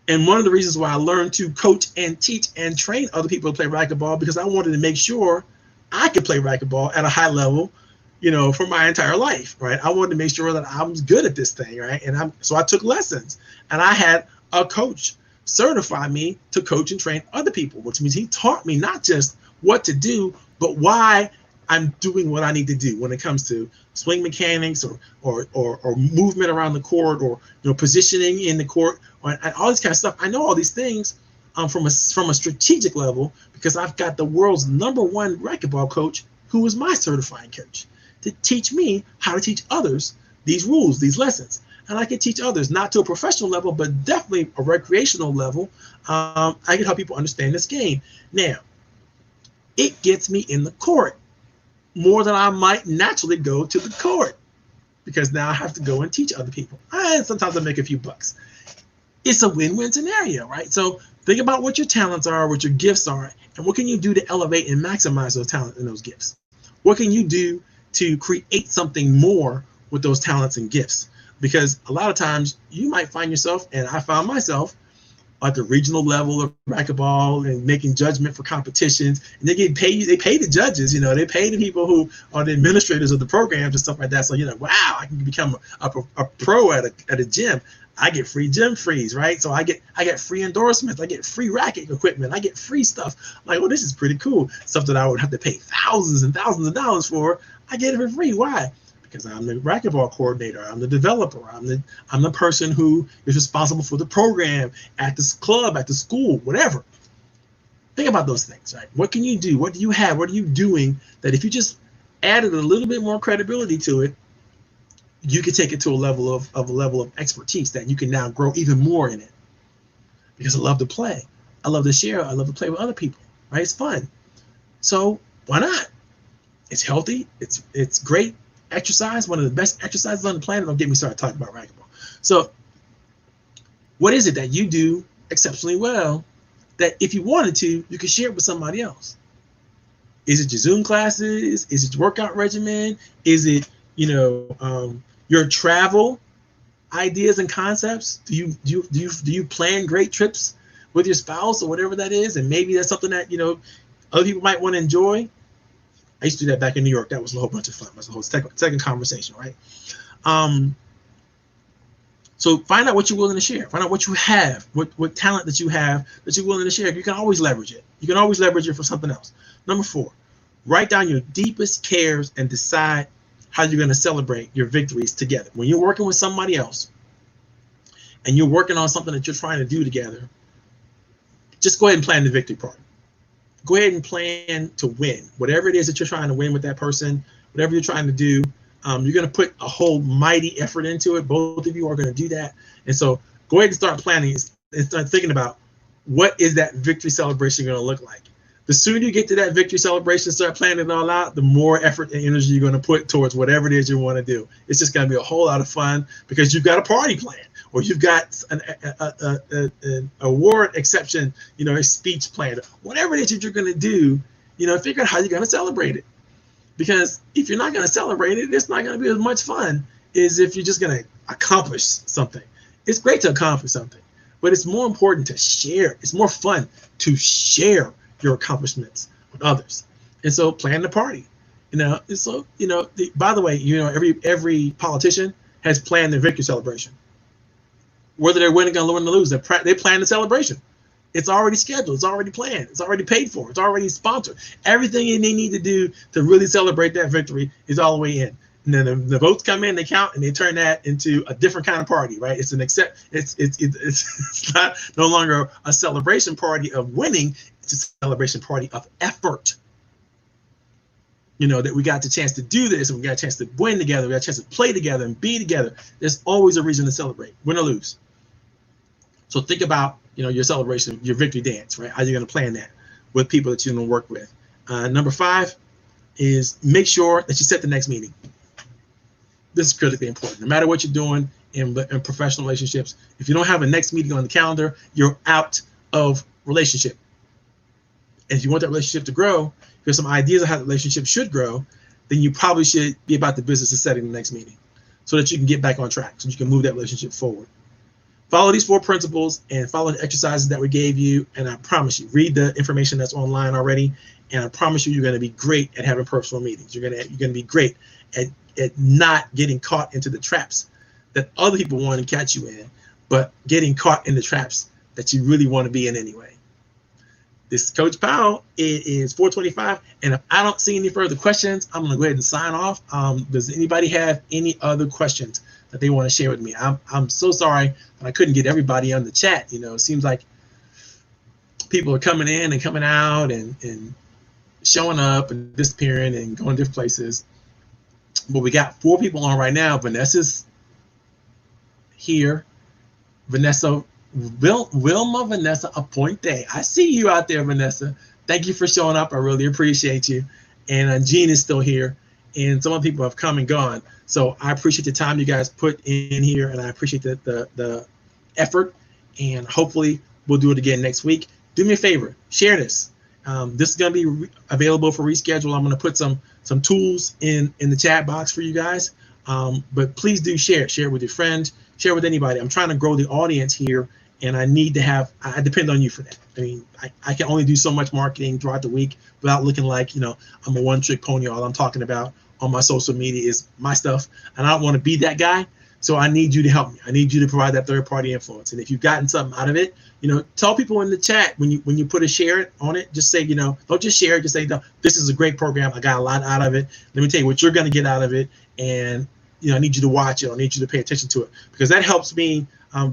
And one of the reasons why I learned to coach and teach and train other people to play racquetball, because I wanted to make sure I could play racquetball at a high level, for my entire life, right? I wanted to make sure that I was good at this thing, right? And so I took lessons, and I had a coach certify me to coach and train other people, which means he taught me not just what to do, but why I'm doing what I need to do when it comes to swing mechanics or movement around the court, or positioning in the court, or all this kind of stuff. I know all these things from a strategic level, because I've got the world's #1 racquetball coach who is my certifying coach to teach me how to teach others these rules, these lessons. And I can teach others, not to a professional level, but definitely a recreational level. I can help people understand this game. Now, it gets me in the court more than I might naturally go to the court, because now I have to go and teach other people. And sometimes I make a few bucks. It's a win-win scenario, right? So think about what your talents are, what your gifts are, and what can you do to elevate and maximize those talents and those gifts? What can you do to create something more with those talents and gifts? Because a lot of times you might find yourself, and I found myself, at the regional level of racquetball and making judgment for competitions, and they get paid. They pay the judges, they pay the people who are the administrators of the programs and stuff like that. So wow, I can become a pro at a gym. I get free gym fees, right? So I get free endorsements. I get free racket equipment. I get free stuff. I'm like, well, this is pretty cool. Stuff that I would have to pay thousands and thousands of dollars for, I get it for free. Why? Because I'm the racquetball coordinator, I'm the developer, I'm the person who is responsible for the program at this club, at the school, whatever. Think about those things, right? What can you do? What do you have? What are you doing that if you just added a little bit more credibility to it, you could take it to a level of expertise that you can now grow even more in it? Because I love to play, I love to share, I love to play with other people, right? It's fun. So why not? It's healthy. It's great. Exercise, one of the best exercises on the planet. Don't get me started talking about racquetball. So what is it that you do exceptionally well that if you wanted to, you could share it with somebody else? Is it your Zoom classes? Is it your workout regimen? Is it, your travel ideas and concepts? Do you plan great trips with your spouse or whatever that is? And maybe that's something that, other people might want to enjoy. I used to do that back in New York. That was a whole bunch of fun. That's a whole second conversation, right? So find out what you're willing to share. Find out what you have, what talent that you have that you're willing to share. You can always leverage it. You can always leverage it for something else. Number 4, write down your deepest cares and decide how you're going to celebrate your victories together. When you're working with somebody else and you're working on something that you're trying to do together, just go ahead and plan the victory party. Go ahead and plan to win. Whatever it is that you're trying to win with that person, whatever you're trying to do, you're going to put a whole mighty effort into it. Both of you are going to do that. And so go ahead and start planning and start thinking about what is that victory celebration going to look like. The sooner you get to that victory celebration, start planning it all out, the more effort and energy you're going to put towards whatever it is you want to do. It's just going to be a whole lot of fun because you've got a party plan, or you've got an award exception, a speech plan, whatever it is that you're going to do, figure out how you're going to celebrate it. Because if you're not going to celebrate it, it's not going to be as much fun as if you're just going to accomplish something. It's great to accomplish something, but it's more important to share. It's more fun to share your accomplishments with others. And so plan the party. And so, by the way, every politician has planned their victory celebration. Whether they're winning or lose, they plan the celebration. It's already scheduled. It's already planned. It's already paid for. It's already sponsored. Everything they need to do to really celebrate that victory is all the way in. And then the votes come in, they count, and they turn that into a different kind of party, right? It's not no longer a celebration party of winning. It's a celebration party of effort. you know, that we got the chance to do this, and we got a chance to win together, we got a chance to play together and be together. There's always a reason to celebrate, win or lose. So think about, you know, your celebration, your victory dance, right? How you're going to plan that with people that you're going to work with. Number 5 is make sure that you set the next meeting. This is critically important. No matter what you're doing in professional relationships, if you don't have a next meeting on the calendar, you're out of relationship. And if you want that relationship to grow, if you have some ideas of how the relationship should grow, then you probably should be about the business of setting the next meeting so that you can get back on track, so you can move that relationship forward. Follow these 4 principles and follow the exercises that we gave you, and I promise you, read the information that's online already, and I promise you, you're going to be great at having personal meetings. You're going to be great at not getting caught into the traps that other people want to catch you in, but getting caught in the traps that you really want to be in anyway. This is Coach Powell. It is 4:25, and if I don't see any further questions, I'm going to go ahead and sign off. Does anybody have any other questions that they want to share with me? I'm so sorry that I couldn't get everybody on the chat. You know, it seems like people are coming in and coming out and showing up and disappearing and going different places. But we got 4 people on right now. Vanessa's here. Wilma Vanessa Aponte. I see you out there, Vanessa. Thank you for showing up. I really appreciate you. And Jean is still here. And some other people have come and gone. So I appreciate the time you guys put in here, and I appreciate the effort. And hopefully we'll do it again next week. Do me a favor, share this. This is going to be available for reschedule. I'm going to put some tools in the chat box for you guys. But please do share it with your friends, share with anybody. I'm trying to grow the audience here, and I need to have, I depend on you for that. I mean, I can only do so much marketing throughout the week without looking like, you know, I'm a one-trick pony. All I'm talking about on my social media is my stuff, and I don't want to be that guy. So I need you to help me. I need you to provide that third-party influence. And if you've gotten something out of it, you know, tell people in the chat when you put a share on it, just say, you know, don't just share it, just say, no, this is a great program. I got a lot out of it. Let me tell you what you're going to get out of it. And, you know, I need you to watch it. I need you to pay attention to it, because that helps me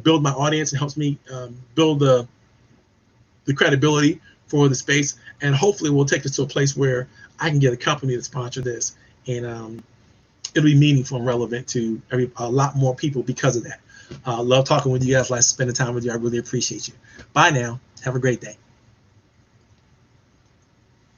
build my audience. It helps me build the credibility for the space. And hopefully we'll take this to a place where I can get a company to sponsor this. And it'll be meaningful and relevant to a lot more people because of that. Love talking with you guys. Like spending time with you. I really appreciate you. Bye now. Have a great day.